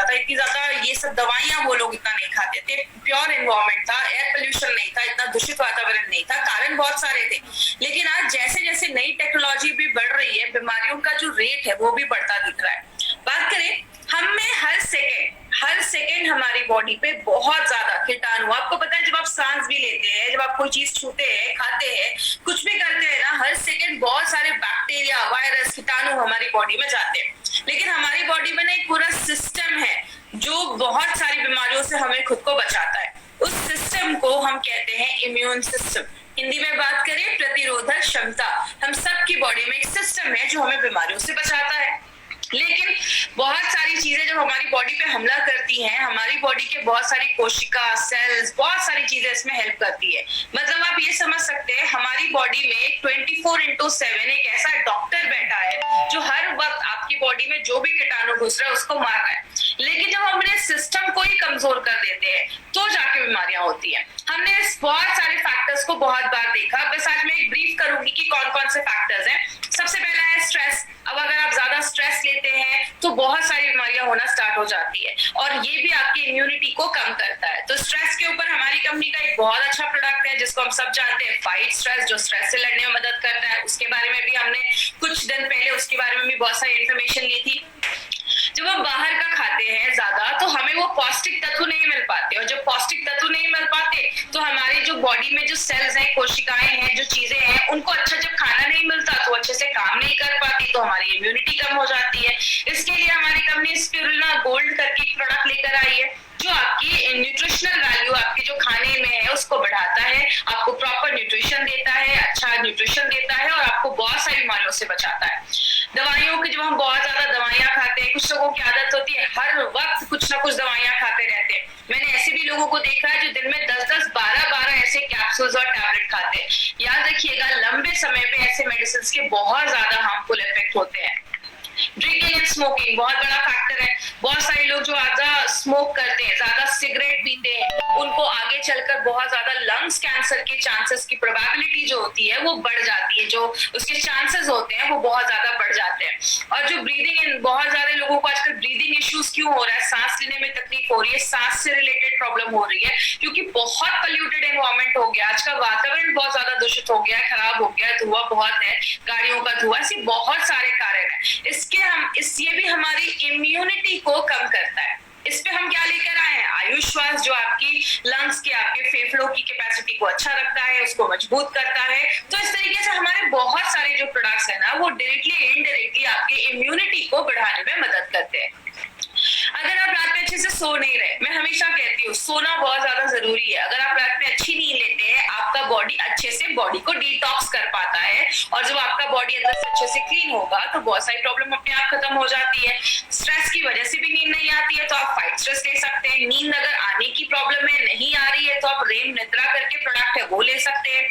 था, इतनी ज्यादा ये सब दवाइयां वो लोग इतना नहीं खाते थे, प्योर एनवायरमेंट था, एयर पोल्यूशन नहीं था, इतना दूषित वातावरण नहीं था, कारण बहुत सारे थे। लेकिन आज जैसे जैसे नई टेक्नोलॉजी भी बढ़ रही है, बीमारियों का जो रेट है वो भी बढ़ता दिख रहा है। बात करें, हमें हर सेकेंड हमारी बॉडी पे बहुत ज्यादा कीटाणु, आपको पता है जब आप सांस भी लेते हैं, जब आप कोई चीज छूते हैं, खाते हैं, कुछ भी करते हैं ना, हर सेकेंड बहुत सारे बैक्टीरिया, वायरस, कीटाणु हमारी बॉडी में जाते हैं। लेकिन हमारी बॉडी में ना एक पूरा सिस्टम है जो बहुत सारी बीमारियों से हमें खुद को बचाता है। उस सिस्टम को हम कहते हैं इम्यून सिस्टम। हिंदी में बात करें, प्रतिरोधक क्षमता। हम सबकी बॉडी में एक सिस्टम है जो हमें बीमारियों से बचाता है। लेकिन बहुत सारी चीजें जब हमारी बॉडी पे हमला करती हैं, हमारी बॉडी के बहुत सारी कोशिका, सेल्स, बहुत सारी चीजें इसमें हेल्प करती है। मतलब आप ये समझ सकते हैं, हमारी बॉडी में 24/7 एक ऐसा डॉक्टर बैठा है जो हर वक्त आपकी बॉडी में जो भी कीटाणु घुस रहा है उसको मार रहा है। लेकिन जब हम अपने सिस्टम को ही कमजोर कर देते हैं तो जाके बीमारियां होती हैं। हमने इस बहुत सारे फैक्टर्स को बहुत बार देखा। बस आज मैं एक ब्रीफ करूंगी कि कौन कौन से फैक्टर्स हैं। सबसे पहला है स्ट्रेस। अब अगर आप ज्यादा स्ट्रेस लेते हैं तो बहुत सारी बीमारियां होना स्टार्ट हो जाती है, और ये भी आपकी इम्यूनिटी को कम करता है। तो स्ट्रेस के ऊपर हमारी कंपनी का एक बहुत अच्छा प्रोडक्ट है जिसको हम सब जानते हैं, फाइट स्ट्रेस, जो स्ट्रेस से लड़ने में मदद करता है। उसके बारे में भी हमने कुछ दिन पहले उसके बारे में भी बहुत सारी इन्फॉर्मेशन ली थी। जब हम बाहर का खाते हैं ज्यादा तो हमें वो पौष्टिक तत्व नहीं मिल पाते, और जब पौष्टिक तत्व नहीं मिल पाते तो हमारी जो बॉडी में जो सेल्स हैं, कोशिकाएं हैं, जो चीजें हैं, उनको अच्छा जब खाना नहीं मिलता तो अच्छे से काम नहीं कर पाती, तो हमारी इम्यूनिटी कम हो जाती है। इसके लिए हमारी कंपनी स्पिरुलिना गोल्ड करके एक प्रोडक्ट लेकर आई है जो आपकी न्यूट्रिशनल वैल्यू, आपके जो खाने में है उसको बढ़ाता है, आपको प्रॉपर न्यूट्रिशन देता है, अच्छा न्यूट्रिशन देता है, और आपको बहुत सारी बीमारियों से बचाता है। दवाइयों की, जब हम बहुत ज्यादा दवाइयां खाते हैं, कुछ लोगों की आदत होती है हर वक्त कुछ ना कुछ दवाइयां खाते रहते हैं। मैंने ऐसे भी लोगों को देखा है जो दिन में 10-10, 12-12 ऐसे कैप्सूल्स और टैबलेट खाते हैं। याद रखिएगा, लंबे समय पे ऐसे मेडिसिन के बहुत ज्यादा हार्मफुल इफेक्ट होते हैं। ड्रिंकिंग एंड स्मोकिंग बहुत बड़ा फैक्टर है। बहुत सारे लोग जो ज्यादा स्मोक करते हैं, ज्यादा सिगरेट पीते हैं, उनको आगे चलकर बहुत ज्यादा लंग्स कैंसर के चांसेस की प्रोबेबिलिटी जो होती है वो बढ़ जाती है, जो उसके चांसेस होते हैं वो बहुत ज्यादा बढ़ जाते हैं। और जो ब्रीदिंग इन, बहुत सारे लोगों को आजकल ब्रीदिंग इश्यूज क्यों हो रहा है, सांस लेने में तकलीफ हो रही है, सांस से रिलेटेड प्रॉब्लम हो रही है, क्योंकि बहुत पोल्यूटेड एनवायरमेंट हो गया। आज का वातावरण बहुत ज्यादा दूषित हो गया है, खराब हो गया है, धुआं बहुत है, गाड़ियों का धुआं, ऐसे बहुत सारे कारण है। ये भी हमारी इम्यूनिटी को कम करता है। इस पे हम क्या लेकर आए हैं, आयुष श्वास, जो आपकी लंग्स के, आपके फेफड़ों की कैपेसिटी को अच्छा रखता है, उसको मजबूत करता है। तो इस तरीके से हमारे बहुत सारे जो प्रोडक्ट्स है ना, वो डायरेक्टली इनडायरेक्टली आपकी इम्यूनिटी को बढ़ाने में मदद करते हैं। अगर आप रात में अच्छे से सो नहीं रहे, मैं हमेशा कहती हूँ सोना बहुत ज्यादा जरूरी है। अगर आप रात में अच्छी नींद लेते हैं, आपका बॉडी अच्छे से बॉडी को डिटॉक्स कर पाता है, और जब आपका बॉडी अंदर से अच्छे से क्लीन होगा तो बहुत सारी प्रॉब्लम अपने आप खत्म हो जाती है। स्ट्रेस की वजह से भी नींद नहीं आती है तो आप फाइट स्ट्रेस ले सकते हैं। नींद अगर आने की प्रॉब्लम है, नहीं आ रही है, तो आप रेम निद्रा करके प्रोडक्ट है वो ले सकते हैं।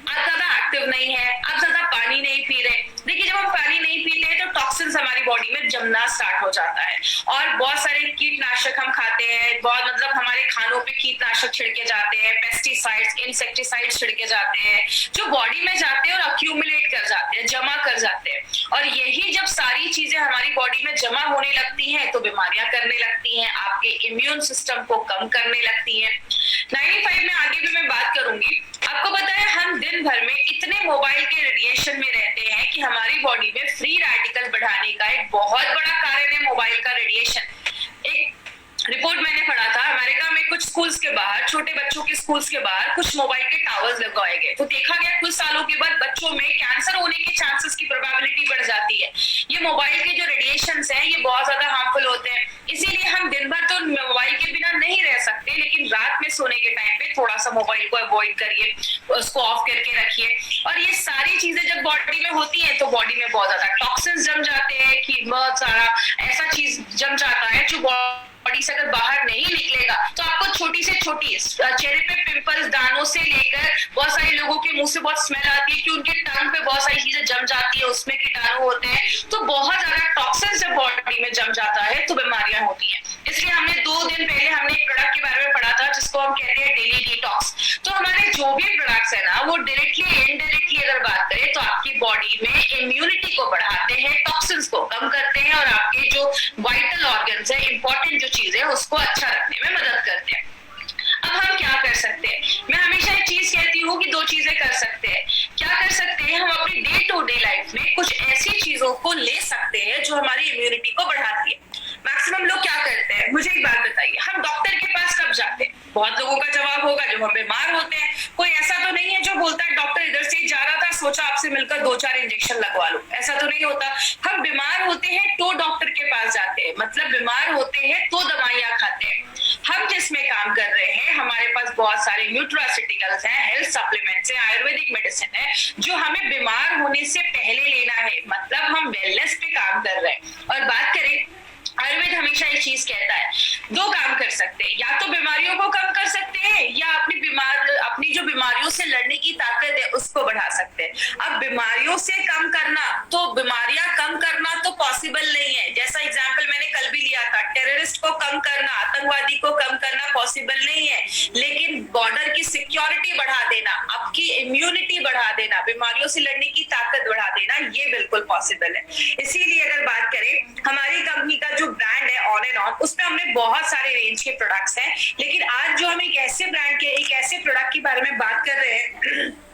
आप ज्यादा एक्टिव नहीं है, आप ज्यादा पानी नहीं पी रहे, देखिए जब हम पानी नहीं पीते हैं तो टॉक्सिन्स हमारी बॉडी में जमना स्टार्ट हो जाता है, और बहुत सारे कीटनाशक हम खाते हैं, बहुत मतलब हमारे खानों पे कीटनाशक छिड़के जाते हैं, पेस्टिसाइड्स, इंसेक्टिसाइड्स छिड़के जाते हैं, जो बॉडी में जाते हैं और अक्यूमुलेट कर जाते हैं, जमा कर जाते हैं। और यही जब सारी चीजें हमारी बॉडी में जमा होने लगती हैं तो बीमारियां करने लगती हैं, आपके इम्यून सिस्टम को कम करने लगती हैं। 95 में आगे भी मैं बात करूंगी। आपको पता है हम दिन भर में इतने मोबाइल के रेडिएशन में रहते हैं कि हमारी बॉडी में फ्री रेडिकल बढ़ाने का एक बहुत बड़ा कारण है मोबाइल का रेडिएशन। एक रिपोर्ट मैंने पढ़ा था, अमेरिका में कुछ स्कूल्स के बाहर, छोटे बच्चों के स्कूल्स के बाहर कुछ मोबाइल के टावर्स लगाए गए, तो देखा गया कुछ सालों के बाद बच्चों में कैंसर होने के चांसेस की प्रोबेबिलिटी बढ़ जाती है। ये मोबाइल के जो रेडिएशंस हैं ये बहुत ज्यादा हार्मफुल होते हैं, इसीलिए हम दिन भर तो मोबाइल के बिना नहीं रह सकते, लेकिन रात में सोने के टाइम पे थोड़ा सा मोबाइल को अवॉइड करिए, उसको ऑफ करके रखिए। और ये सारी चीजें जब बॉडी में होती है तो बॉडी में बहुत ज्यादा टॉक्सिन्स जम जाते हैं, कि बहुत सारा ऐसा चीज जम जाता है जो बॉडी से अगर बाहर नहीं निकलेगा तो आपको छोटी से छोटी चेहरे पे पिंपल्स, दानों से लेकर बहुत सारे लोगों के मुंह से बहुत स्मेल आती है कि उनके टंग पे बहुत सारी चीजें जम जाती है, उसमें कीटाणु होते हैं। तो बहुत ज्यादा टॉक्सिन जब बॉडी में जम जाता है तो बीमारियां होती हैं। इसलिए हमने 2 दिन पहले हमने एक प्रोडक्ट के बारे में पढ़ा था जिसको हम कहते हैं डेली डिटॉक्स। तो हमारे जो भी प्रोडक्ट्स है ना वो डायरेक्टली इनडायरेक्टली अगर बात करें तो आपकी बॉडी में इम्यूनिटी को बढ़ाते हैं, टॉक्सिन्स को कम करते हैं, और आपके जो वाइटल ऑर्गन आइटम्स है, इंपॉर्टेंट जो चीज है उसको अच्छा रखने में मदद करते हैं। अब हम क्या कर सकते हैं? मैं हमेशा एक चीज कहती हूँ कि दो चीजें कर सकते हैं। क्या कर सकते हैं? हम अपनी डे टू डे लाइफ में कुछ ऐसी चीजों को ले सकते हैं जो हमारी इम्यूनिटी को बढ़ाती है। मैक्सिमम लोग क्या करते हैं, मुझे एक बात बताइए, हम डॉक्टर के पास कब जाते हैं? बहुत लोगों का जवाब होगा जब हम बीमार होते हैं। कोई ऐसा तो नहीं है जो बोलता है डॉक्टर इधर से जा रहा था, सोचा आपसे मिलकर 2-4 इंजेक्शन लगवा लो, ऐसा तो नहीं होता। हम बीमार होते हैं तो डॉक्टर के पास जाते हैं, मतलब बीमार होते हैं तो दवाइयां खाते हैं। हम जिसमें काम कर रहे हैं, हमारे पास बहुत सारे न्यूट्रास्यूटिकल्स हैं, हेल्थ सप्लीमेंट्स हैं, आयुर्वेदिक मेडिसिन है जो हमें बीमार होने से पहले लेना है, मतलब हम वेलनेस पे काम कर रहे हैं। और बात करें, आयुर्वेद हमेशा एक चीज कहता है, दो काम कर सकते हैं, या तो बीमारियों को कम कर सकते हैं या अपनी जो बीमारियों से लड़ने की ताकत है उसको बढ़ा सकते हैं। अब बीमारियों से कम करना, तो बीमारियां कम करना तो पॉसिबल नहीं है। जैसा एग्जांपल मैंने कल भी लिया था, टेररिस्ट को कम करना, आतंकवादी को कम करना पॉसिबल नहीं है, लेकिन बॉर्डर की सिक्योरिटी बढ़ा देना, आपकी इम्यूनिटी बढ़ा देना, बीमारियों से लड़ने की ताकत बढ़ा देना, ये बिल्कुल पॉसिबल है। इसीलिए अगर बात करें, हमारी कंपनी का जो ब्रांड है ऑन एंड ऑन, उसमें हमने बहुत सारे रेंज के प्रोडक्ट्स हैं, लेकिन आज जो हम एक ऐसे ब्रांड के एक ऐसे प्रोडक्ट के बारे में बात कर रहे हैं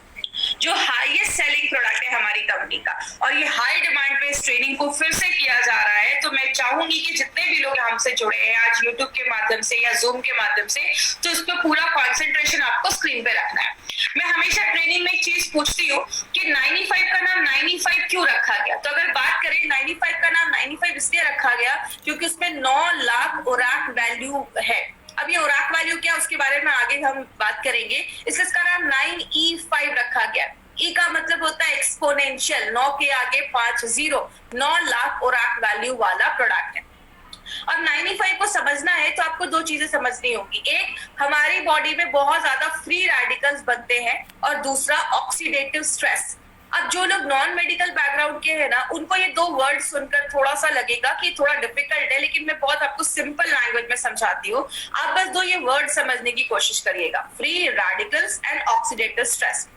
जो हाईएस्ट सेलिंग प्रोडक्ट है हमारी कंपनी का, और ये हाई डिमांड पे इस ट्रेनिंग को फिर से किया जा रहा है। तो मैं चाहूंगी कि जितने भी लोग हमसे जुड़े हैं आज यूट्यूब के माध्यम से या जूम के माध्यम से, तो इस पर पूरा कॉन्सेंट्रेशन आपको स्क्रीन पे रखना है। मैं हमेशा ट्रेनिंग में एक चीज पूछती हूँ कि 95 का नाम 95 क्यों रखा गया? तो अगर बात करें, 95 का नाम 95 इसलिए रखा गया क्योंकि उसमें 9 लाख ओराक वैल्यू है। अब ये ओराक वैल्यू क्या, उसके बारे में आगे हम बात करेंगे। इसलिए इसका नाम 9E5 रखा गया। ई का मतलब होता है एक्सपोनेंशियल, 9 के आगे 5 0, 9 लाख ओराक वैल्यू वाला प्रोडक्ट है। और 95 को समझना है तो आपको दो चीजें समझनी होगी। एक, हमारी बॉडी में बहुत ज्यादा फ्री रेडिकल्स बनते हैं, और दूसरा ऑक्सीडेटिव स्ट्रेस। अब जो लोग नॉन मेडिकल बैकग्राउंड के हैं ना, उनको ये दो वर्ड सुनकर थोड़ा सा लगेगा कि थोड़ा डिफिकल्ट है, लेकिन मैं बहुत आपको सिंपल लैंग्वेज में समझाती हूँ। आप बस दो ये वर्ड समझने की कोशिश करिएगा, free radicals and oxidative stress.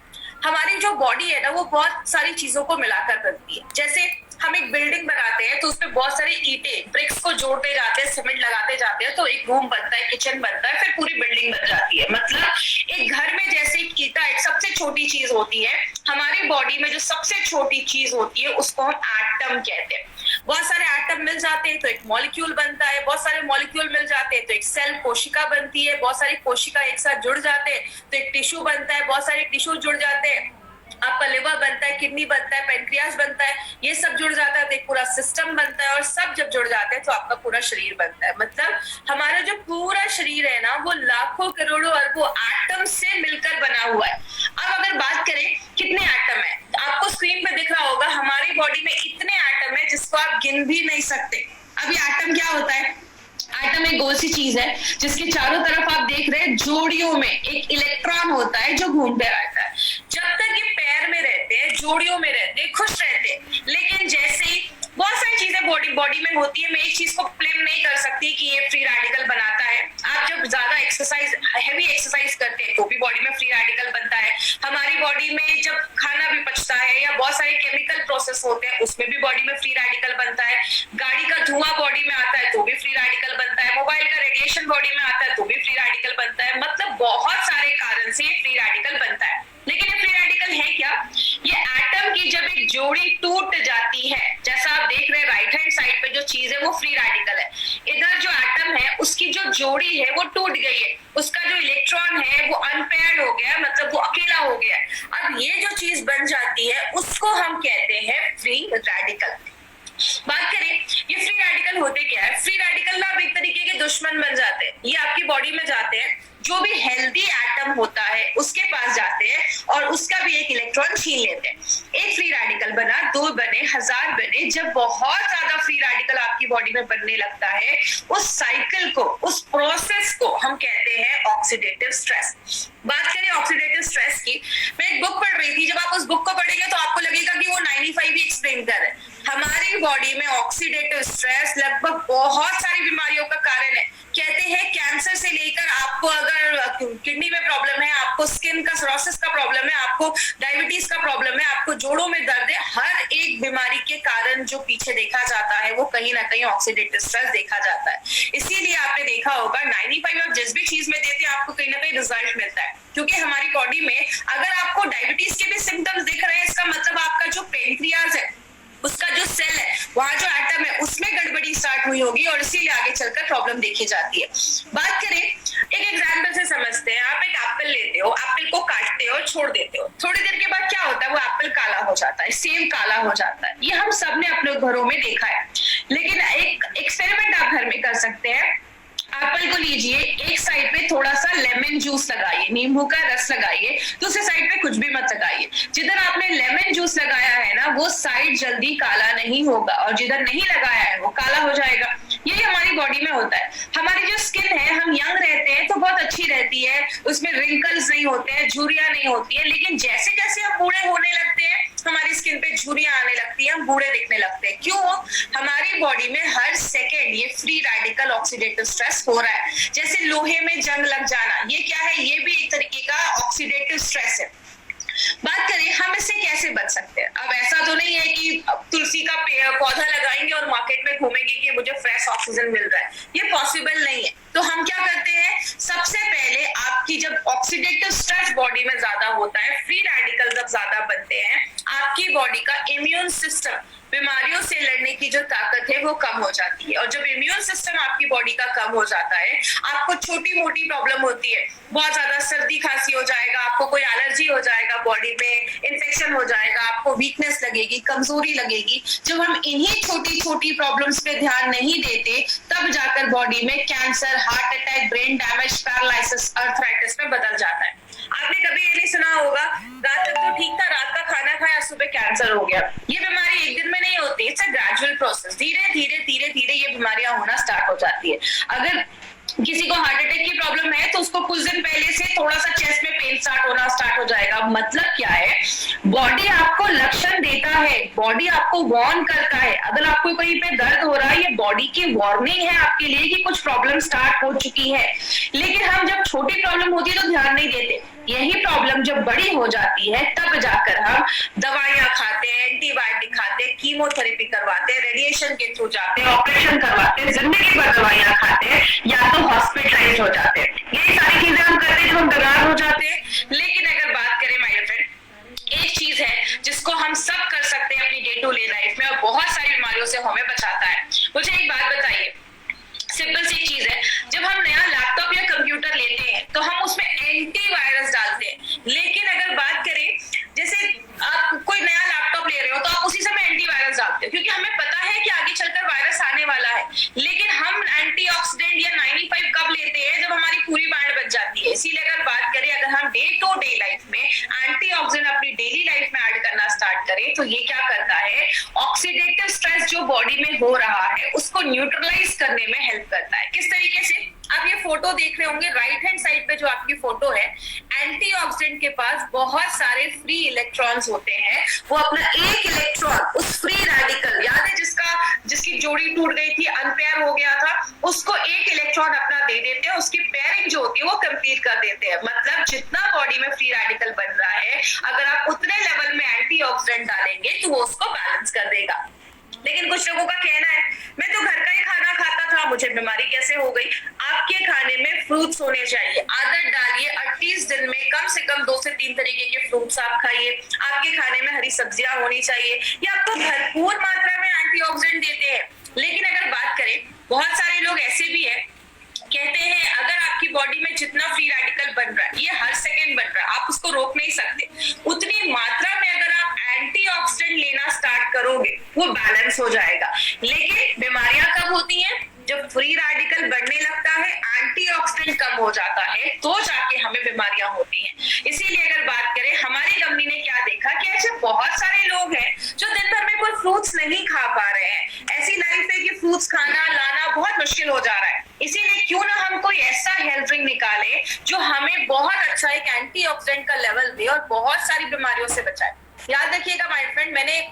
हमारी जो बॉडी है ना, वो बहुत सारी चीजों को मिलाकर बनती है। जैसे हम एक बिल्डिंग बनाते हैं तो उसमें बहुत सारे ईंटें, ब्रिक्स को जोड़ते जाते हैं, सीमेंट लगाते जाते हैं, तो एक रूम बनता है, किचन बनता है, फिर पूरी बिल्डिंग बन जाती है। मतलब एक घर में जैसे ईंटा एक सबसे छोटी चीज होती है, हमारी बॉडी में जो सबसे छोटी चीज होती है उसको हम एटम कहते हैं। बहुत सारे एटम मिल जाते हैं तो एक मॉलिक्यूल बनता है, बहुत सारे मॉलिक्यूल मिल जाते हैं तो एक सेल, कोशिका बनती है, बहुत सारी कोशिका एक साथ जुड़ जाते हैं तो एक टिश्यू बनता है, बहुत सारे टिश्यू जुड़ जाते हैं, आपका लिवर बनता है, किडनी बनता है, पेनक्रियास बनता है, ये सब जुड़ जाता है तो एक पूरा सिस्टम बनता है, और सब जब जुड़ जाते हैं तो आपका पूरा शरीर बनता है। मतलब हमारा जो पूरा शरीर है ना, वो लाखों करोड़ों अरबों एटम से मिलकर बना हुआ है। अब अगर बात करें कितने एटम है, आपको स्क्रीन पे दिख रहा होगा हमारी बॉडी में इतने एटम है जिसको आप गिन भी नहीं सकते। अब ये एटम क्या होता है? एटम एक गोल सी चीज है जिसके चारों तरफ आप देख रहे हैं जोड़ियों में एक इलेक्ट्रॉन होता है जो घूमते रहता है। जब तक ये पैर में रहते हैं, जोड़ियों में रहते हैं, खुश रहते हैं, लेकिन जैसे ही बहुत सारी चीजें बॉडी में होती है, मैं एक चीज को क्लेम नहीं कर सकती कि ये फ्री रेडिकल बनाता है। आप जब ज्यादा एक्सरसाइज, हैवी एक्सरसाइज करते हैं तो भी बॉडी में फ्री रेडिकल बनता है। हमारी बॉडी में जब खाना भी पचता है या बहुत सारे केमिकल प्रोसेस होते हैं उसमें भी बॉडी में फ्री रेडिकल बनता है। गाड़ी का धुआं बॉडी में आता है तो भी फ्री रेडिकल बनता है। मोबाइल का रेडिएशन बॉडी में आता है तो भी फ्री रेडिकल बनता है। मतलब बहुत सारे कारण से ये फ्री रेडिकल बनता है। लेकिन ये फ्री रेडिकल है क्या? ये एटम की जब एक जोड़ी टूट जाती है, जैसा आप देख रहे हैं राइट हैंड साइड पे जो चीज है वो फ्री रेडिकल है। इधर जो एटम है उसकी जो जोड़ी है वो टूट गई है, उसका जो इलेक्ट्रॉन है वो अनपेयर्ड हो गया, मतलब वो अकेला हो गया। अब ये जो चीज बन जाती है उसको हम कहते हैं फ्री रेडिकल। बात करें ये फ्री रेडिकल होते क्या है? फ्री रेडिकल ना एक तरीके के दुश्मन बन जाते हैं। ये आपकी बॉडी में जाते हैं, जो भी हेल्दी एटम होता है उसके पास जाते हैं और उसका भी एक इलेक्ट्रॉन छीन लेते हैं। एक फ्री रेडिकल बना, 2 बने, 1000 बने। जब बहुत ज्यादा फ्री रेडिकल आपकी बॉडी में बनने लगता है, उस साइकिल को, उस प्रोसेस को हम कहते हैं ऑक्सीडेटिव स्ट्रेस। बात करें ऑक्सीडेटिव स्ट्रेस की, मैं एक बुक पढ़ रही थी। जब आप उस बुक को पढ़ेंगे तो आपको लगेगा कि वो 95 ही एक्सप्लेन कर रहे हैं। हमारी बॉडी में ऑक्सीडेटिव स्ट्रेस लगभग बहुत सारी बीमारियों का कारण है। कहते हैं कैंसर से लेकर आपको अगर किडनी में प्रॉब्लम है, आपको स्किन का सोरोसिस का प्रॉब्लम है, आपको डायबिटीज का प्रॉब्लम है, आपको जोड़ों में दर्द है, हर एक बीमारी के कारण जो पीछे देखा जाता है वो कहीं ना कहीं ऑक्सीडेटिव स्ट्रेस देखा जाता है। इसीलिए आपने देखा होगा 95 आप जिस भी चीज में देते हैं आपको कहीं ना कहीं रिजल्ट मिलता है, क्योंकि हमारी बॉडी में अगर आपको डायबिटीज के भी सिम्टम्स दिख रहे हैं, इसका मतलब आपका जो पेनक्रियाज है, उसका जो सेल है, वहां जो एटम है, उसमें गड़बड़ी स्टार्ट हुई होगी और इसीलिए आगे चलकर प्रॉब्लम देखी जाती है। बात करें एक एग्जांपल से समझते हैं। आप एक एप्पल लेते हो, एप्पल को काटते हो, छोड़ देते हो, थोड़ी देर के बाद क्या होता है, वो एप्पल काला हो जाता है, सेब काला हो जाता है। ये हम सब ने अपने घरों में देखा है। लेकिन एक एक्सपेरिमेंट आप घर में कर सकते हैं। एप्पल को लीजिए, एक साइड पे थोड़ा सा लेमन जूस लगाइए, नींबू का रस लगाइए, दूसरे साइड पे कुछ भी मत लगाइए। जिधर आपने लेमन जूस लगाया है ना, वो साइड जल्दी काला नहीं होगा और जिधर नहीं लगाया है वो काला हो जाएगा। यही हमारी बॉडी में होता है। हमारी जो स्किन है, हम यंग रहते हैं तो बहुत अच्छी रहती है, उसमें रिंकल्स नहीं होते हैं, झुर्रियां नहीं होती है। लेकिन जैसे जैसे हम बूढ़े होने लगते हैं, हमारी स्किन पे झुर्रियां आने लगती है, हम बूढ़े दिखने लगते हैं। क्यों? हमारी बॉडी में हर सेकेंड ये फ्री रेडिकल ऑक्सीडेटिव स्ट्रेस हो रहा है। जैसे लोहे में जंग लग जाना, ये क्या है? ये भी एक तरीके का ऑक्सीडेटिव स्ट्रेस है। बात करें हम इससे कैसे बच सकते हैं। अब ऐसा तो नहीं है कि तुलसी का पौधा लगाएंगे और मार्केट में घूमेंगे कि मुझे फ्रेश ऑक्सीजन मिल रहा है, ये पॉसिबल नहीं है। तो हम क्या करते हैं, सबसे पहले आपकी जब ऑक्सीडेटिव स्ट्रेस बॉडी में ज्यादा होता है, फ्री रेडिकल जब ज्यादा बनते हैं, आपकी बॉडी का इम्यून सिस्टम, बीमारियों से लड़ने की जो ताकत है वो कम हो जाती है। और जब इम्यून सिस्टम आपकी बॉडी का कम हो जाता है, आपको छोटी मोटी प्रॉब्लम होती है, बहुत ज्यादा सर्दी खांसी हो जाएगा, आपको कोई एलर्जी हो जाएगा, बॉडी में इन्फेक्शन हो जाएगा, आपको वीकनेस लगेगी, कमजोरी लगेगी। जब हम इन्हीं छोटी छोटी प्रॉब्लम्स पे ध्यान नहीं देते, तब जाकर बॉडी में cancer, heart attack, brain damage, paralysis, arthritis में बदल जाता है। आपने कभी ये नहीं सुना होगा, रात तक तो ठीक था, रात का खाना खाया, सुबह कैंसर हो गया। ये बीमारी एक दिन में नहीं होती, इट्स अ ग्रेजुअल प्रोसेस। धीरे धीरे धीरे धीरे ये बीमारियां होना स्टार्ट हो जाती है। अगर किसी को हार्ट अटैक की प्रॉब्लम है तो उसको कुछ दिन पहले से थोड़ा सा चेस्ट में पेन होना स्टार्ट हो जाएगा। मतलब क्या है, बॉडी आपको लक्षण देता है, बॉडी आपको वार्न करता है। अगर आपको कहीं पे दर्द हो रहा है, ये बॉडी की वार्निंग है आपके लिए कि कुछ प्रॉब्लम स्टार्ट हो चुकी है। लेकिन हम जब छोटी प्रॉब्लम होती है तो ध्यान नहीं देते। यही प्रॉब्लम जब बड़ी हो जाती है, तब जाकर हम दवाइयां खाते हैं, एंटीबायोटिक खाते हैं, कीमोथेरेपी करवाते हैं, रेडिएशन के थ्रू जाते हैं, ऑपरेशन करवाते हैं, जिंदगी भर दवाइयां खाते हैं, या तो हॉस्पिटलाइज हो जाते हैं। यही सारी चीजें हम करते हैं जब हम बीमार हो जाते हैं। लेकिन अगर बात करें माय फ्रेंड, एक चीज है जिसको हम सब कर सकते हैं अपनी डे टू डे लाइफ में और बहुत सारी बीमारियों से हमें बचाता है। मुझे एक बात बताइए, सिंपल सी चीज है, जब हम नया लैपटॉप या कंप्यूटर लेते हैं तो हम उसमें एंटीवायरस डालते हैं। लेकिन अगर बात करें, जैसे आप कोई नया लैपटॉप ले रहे हो तो आप उसी समय एंटीवायरस डालते हो, क्योंकि हमें पता है कि आगे चलकर वायरस आने वाला है। लेकिन हम एंटीऑक्सीडेंट या 95 कब लेते हैं, जब हमारी पूरी बैंड बच जाती है। इसीलिए अगर बात करें, अगर हम डे टू डे लाइफ में एंटीऑक्सीडेंट अपनी डेली लाइफ में ऐड करना स्टार्ट करें, तो ये क्या करता है, ऑक्सीडेटिव स्ट्रेस जो बॉडी में हो रहा है उसको न्यूट्रलाइज करने में हेल्प करता है। किस तरीके से? आप ये फोटो देख रहे होंगे, राइट हैंड साइड पे जो आपकी फोटो है, एंटीऑक्सीडेंट के पास बहुत सारे फ्री इलेक्ट्रॉन्स होते हैं। वो अपना एक इलेक्ट्रॉन उस फ्री रेडिकल, याद है जिसकी जोड़ी टूट गई थी, अनपेयर हो गया था, उसको एक इलेक्ट्रॉन अपना दे देते हैं, उसकी पेयरिंग जो होती है वो कंप्लीट कर देते हैं। मतलब जितना बॉडी में फ्री रेडिकल बन रहा है, अगर आप उतने लेवल में एंटीऑक्सीडेंट डालेंगे तो वो उसको बैलेंस कर देगा। लेकिन कुछ लोगों का कहना है, मैं तो घर का ही खाना खाता था, मुझे बीमारी कैसे हो गई? आपके खाने में फ्रूट्स होने चाहिए। आदत डालिए, 38 दिन में कम से कम 2 से 3 तरीके के फ्रूट्स आप खाइए। आपके खाने में हरी सब्जियां होनी चाहिए, ये आपको भरपूर मात्रा में एंटीऑक्सीडेंट देते हैं। लेकिन अगर बात करें, बहुत सारे लोग ऐसे भी है, कहते हैं अगर आपकी बॉडी में जितना फ्री रेडिकल बन रहा है, ये हर सेकेंड बन रहा है, आप उसको रोक नहीं सकते, उतनी मात्रा में अगर आप एंटीऑक्सीडेंट लेना स्टार्ट करोगे, वो बैलेंस हो जाएगा। लेकिन बीमारियां कब होती हैं? जब फ्री रेडिकल बढ़ने लगता है, एंटीऑक्सीडेंट कम हो जाता है, तो जाके हमें बीमारियां होती हैं। इसीलिए अगर बात करें, हमारी कंपनी ने क्या देखा कि ऐसे बहुत सारे लोग हैं जो दिन भर में कोई फ्रूट्स नहीं खा पा रहे हैं। ऐसी लाइफ है कि फ्रूट्स खाना लाना बहुत मुश्किल हो जा रहा है। इसीलिए क्यों ना हम कोई ऐसा हेल्थ ड्रिंक निकाले जो हमें बहुत अच्छा एक एंटीऑक्सीडेंट का लेवल दे और बहुत सारी बीमारियों से बचाए। याद रखिएगा माय फ्रेंड, मैंने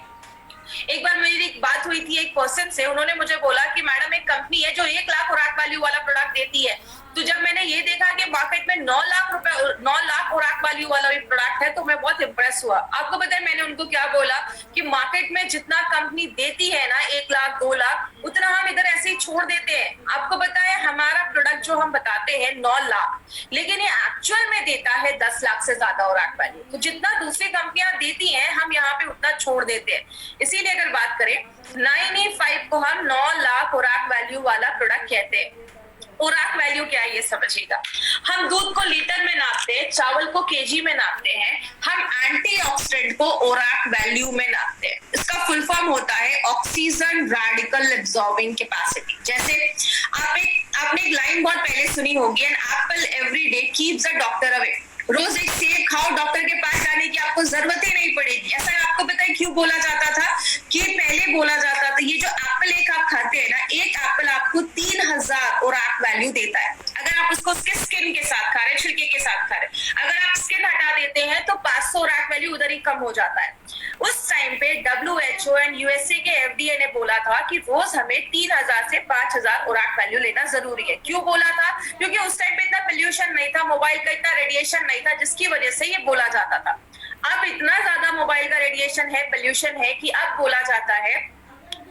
एक बार मेरी एक बात हुई थी एक पर्सन से, उन्होंने मुझे बोला कि मैडम एक कंपनी है जो 1 लाख खुराक वैल्यू वाला प्रोडक्ट देती है, तो जब मैंने ये देखा कि मार्केट में 9 लाख खुराक वैल्यू वाला भी प्रोडक्ट है तो मैं बहुत इंप्रेस हुआ। आपको पता है मैंने उनको क्या बोला कि मार्केट में जितना कंपनी देती है ना 1 लाख 2 लाख, उतना हम इधर ऐसे ही छोड़ देते हैं। आपको पता है हमारा प्रोडक्ट जो हम बताते हैं 9 लाख, लेकिन ये एक्चुअल में देता है 10 लाख से ज्यादा खुराक वैल्यू। तो जितना दूसरी कंपनियां देती हैं हम यहाँ पे उतना छोड़ देते हैं। इसीलिए अगर बात करें 9E5 को हम 9 लाख खुराक वैल्यू वाला प्रोडक्ट कहते हैं। खुराक वैल्यू क्या है ये समझिएगा। हम दूध को लीटर में नापते हैं, चावल को केजी में नापते हैं, हम एंटीऑक्सीडेंट को खुराक वैल्यू में नापते हैं। इसका फुल फॉर्म होता है ऑक्सीजन रेडिकल एब्जॉर्बिंग कैपेसिटी। जैसे आपने एक लाइन बहुत पहले सुनी होगी, an apple every day keeps a doctor away. रोज एक सेब खाओ, डॉक्टर के पास जाने की आपको जरूरत ही नहीं पड़ेगी। ऐसा आपको पता है क्यों बोला जाता था? कि पहले बोला जाता था ये जो एप्पल एक आप खाते हैं ना, एक एप्पल आपको 3000 खुराक वैल्यू देता है अगर आप उसको उसके स्किन के साथ खा रहे हैं, छिलके के साथ खा रहे हैं। अगर आप स्किन हटा देते हैं तो 500 खुराक वैल्यू उधर ही कम हो जाता है। उस टाइम पे WHO एंड USA के FDA ने बोला था कि रोज हमें 3000 से 5000 खुराक वैल्यू लेना जरूरी है। क्यों बोला था? क्योंकि उस टाइम पे इतना पोल्यूशन नहीं था, मोबाइल का इतना रेडिएशन नहीं था, जिसकी वजह से ये बोला जाता था। अब इतना ज्यादा मोबाइल का रेडिएशन है, पोल्यूशन है कि अब बोला जाता है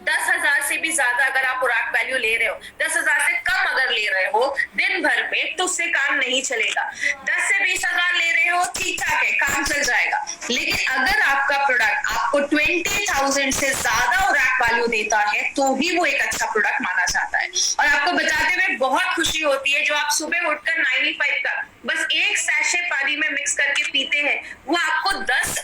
10,000 से भी ज्यादा अगर आप खुराक वैल्यू ले रहे हो, 10,000 से कम अगर ले रहे हो दिन भर में, तो उससे काम नहीं चलेगा। 10 से 20,000 ले रहे हो ठीक ठाक है, काम चल जाएगा। लेकिन अगर आपका प्रोडक्ट आपको 20,000 से ज्यादा खुराक वैल्यू देता है तो ही वो एक अच्छा प्रोडक्ट माना जाता है। और आपको बताते हुए बहुत खुशी होती है, जो आप सुबह उठकर 9E5 का बस एक सैशे पानी में मिक्स करके पीते हैं, वो आपको 10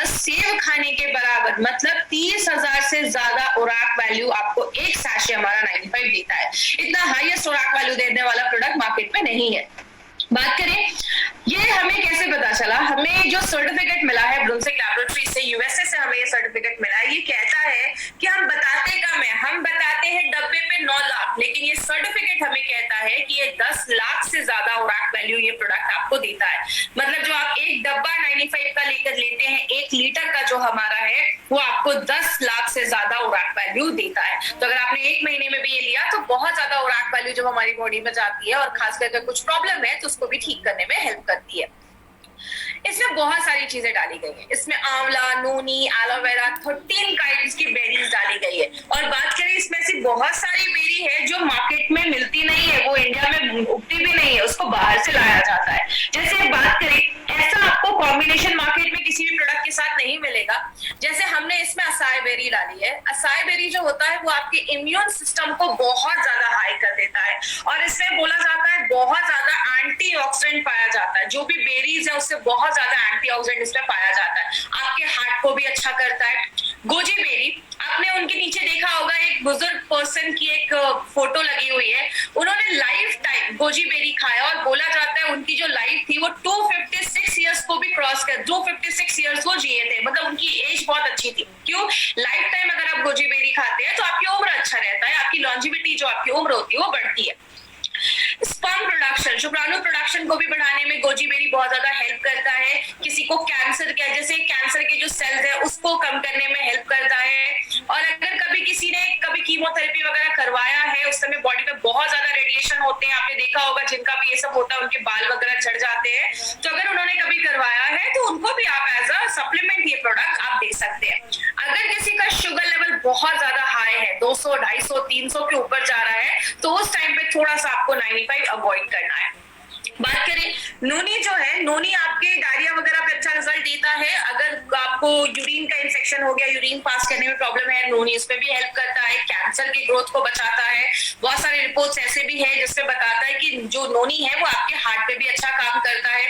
सेब खाने के बराबर, मतलब 30,000 से ज्यादा खुराक वैल्यू आपको एक सैशे हमारा 9E5 देता है। इतना हाईएस्ट खुराक वैल्यू देने वाला प्रोडक्ट मार्केट में नहीं है। बात करें ये हमें कैसे पता चला? हमें जो सर्टिफिकेट मिला है ब्रुंसविक लैबोरेटरी से, USA से हमें ये सर्टिफिकेट मिला है। ये कहता है कि हम बताते कम है, हम बताते हैं डब्बे पे 9 लाख, लेकिन ये सर्टिफिकेट हमें कहता है कि ये 10 लाख से ज्यादा खुराक वैल्यू ये प्रोडक्ट आपको देता है। मतलब जो आप एक डब्बा 9E5 का लेकर लेते हैं, 1 लीटर का जो हमारा है, वो आपको 10 लाख से ज्यादा खुराक वैल्यू देता है। तो अगर आपने 1 महीने में भी ये लिया तो बहुत ज्यादा खुराक वैल्यू जब हमारी बॉडी में जाती है, और खास करके कुछ प्रॉब्लम है तो उसको भी ठीक करने में हेल्प करती है। इसमें बहुत सारी चीजें डाली गई हैं। इसमें आंवला, नूनी, एलोवेरा, 13 काइंड्स की बेरीज डाली गई है। और बात करें इसमें से बहुत सारी बेरी है जो मार्केट में मिलती नहीं है, वो इंडिया में उगती भी नहीं है, उसको बाहर से लाया जाता है। जैसे बात करें, ऐसा आपको कॉम्बिनेशन मार्केट में किसी भी प्रोडक्ट के साथ नहीं मिलेगा। जैसे हमने इसमें असाई बेरी डाली है। असाई बेरी जो होता है वो आपके इम्यून सिस्टम को बहुत ज्यादा हाई कर देता है, और इसमें बोला जाता है बहुत ज्यादा एंटीऑक्सीडेंट पाया जाता है। जो भी बेरीज है उससे बहुत ज्यादा एंटीऑक्सीडेंट इसमें पाया जाता है, आपके हार्ट को भी अच्छा करता है। गोजी बेरी, आपने उनके नीचे देखा होगा एक बुजुर्ग पर्सन की एक फोटो लगी हुई है, उन्होंने लाइफ टाइम गोजी बेरी खाया, और बोला जाता है उनकी जो लाइफ थी वो 256 ईयर्स को भी क्रॉस कर, 256 ईयर्स वो जिए थे। मतलब उनकी एज बहुत अच्छी थी। क्यों? लाइफ टाइम अगर आप गोजी बेरी खाते हैं तो आपकी उम्र अच्छा रहता है, आपकी लॉन्जिविटी जो आपकी उम्र होती है वो बढ़ती है। स्पर्म प्रोडक्शन, शुक्राणु प्रोडक्शन को भी बढ़ाने में गोजी बेरी बहुत ज्यादा हेल्प करता है। किसी को कैंसर के, जैसे कैंसर के जो सेल्स है उसको कम करने में हेल्प करता है। और अगर कभी किसी ने कभी कीमोथेरेपी वगैरह करवाया है, उस समय बॉडी में बहुत ज्यादा रेडिएशन होते हैं, आपने देखा होगा जिनका भी ये सब होता है उनके बाल वगैरह झड़ जाते हैं, तो अगर उन्होंने कभी करवाया है तो उनको भी आप एज अ सप्लीमेंट ये प्रोडक्ट आप दे सकते हैं। अगर किसी का शुगर लेवल बहुत ज्यादा हाई है, 200, 250, 300 के ऊपर जा रहा है, तो उस टाइम पे थोड़ा सा आपको 9E5 अवॉइड करना है। बात करें नोनी जो है, नोनी आपके डायरिया वगैरह पे अच्छा रिजल्ट देता है। अगर आपको यूरिन का इन्फेक्शन हो गया, यूरिन पास करने में प्रॉब्लम है, नोनी उसमें भी हेल्प करता है। कैंसर की ग्रोथ को बचाता है। बहुत सारे रिपोर्ट्स ऐसे भी है जिसमें बताता है कि जो नोनी है वो आपके हार्ट पे भी अच्छा काम करता है।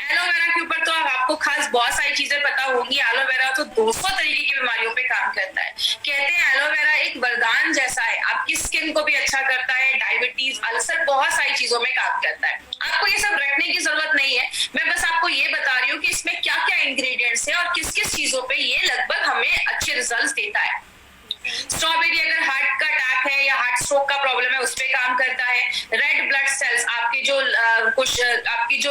एलोवेरा के ऊपर तो आपको खास बहुत सारी चीजें पता होंगी। एलोवेरा तो 200 तरीके की बीमारियों पे काम करता है। कहते हैं एलोवेरा एक वरदान जैसा है, आपकी स्किन को भी अच्छा करता है, डायबिटीज, अल्सर, बहुत सारी चीजों में काम करता है। आपको ये सब रखने की जरूरत नहीं है, मैं बस आपको ये बता रही हूँ कि इसमें क्या क्या इंग्रेडिएंट्स है और किस किस चीजों पे ये लगभग हमें अच्छे रिजल्ट्स देता है। स्ट्रॉबेरी अगर हार्ट का अटैक है या हार्ट स्ट्रोक का प्रॉब्लम है उस पे काम करता है। रेड ब्लड सेल्स, आपके जो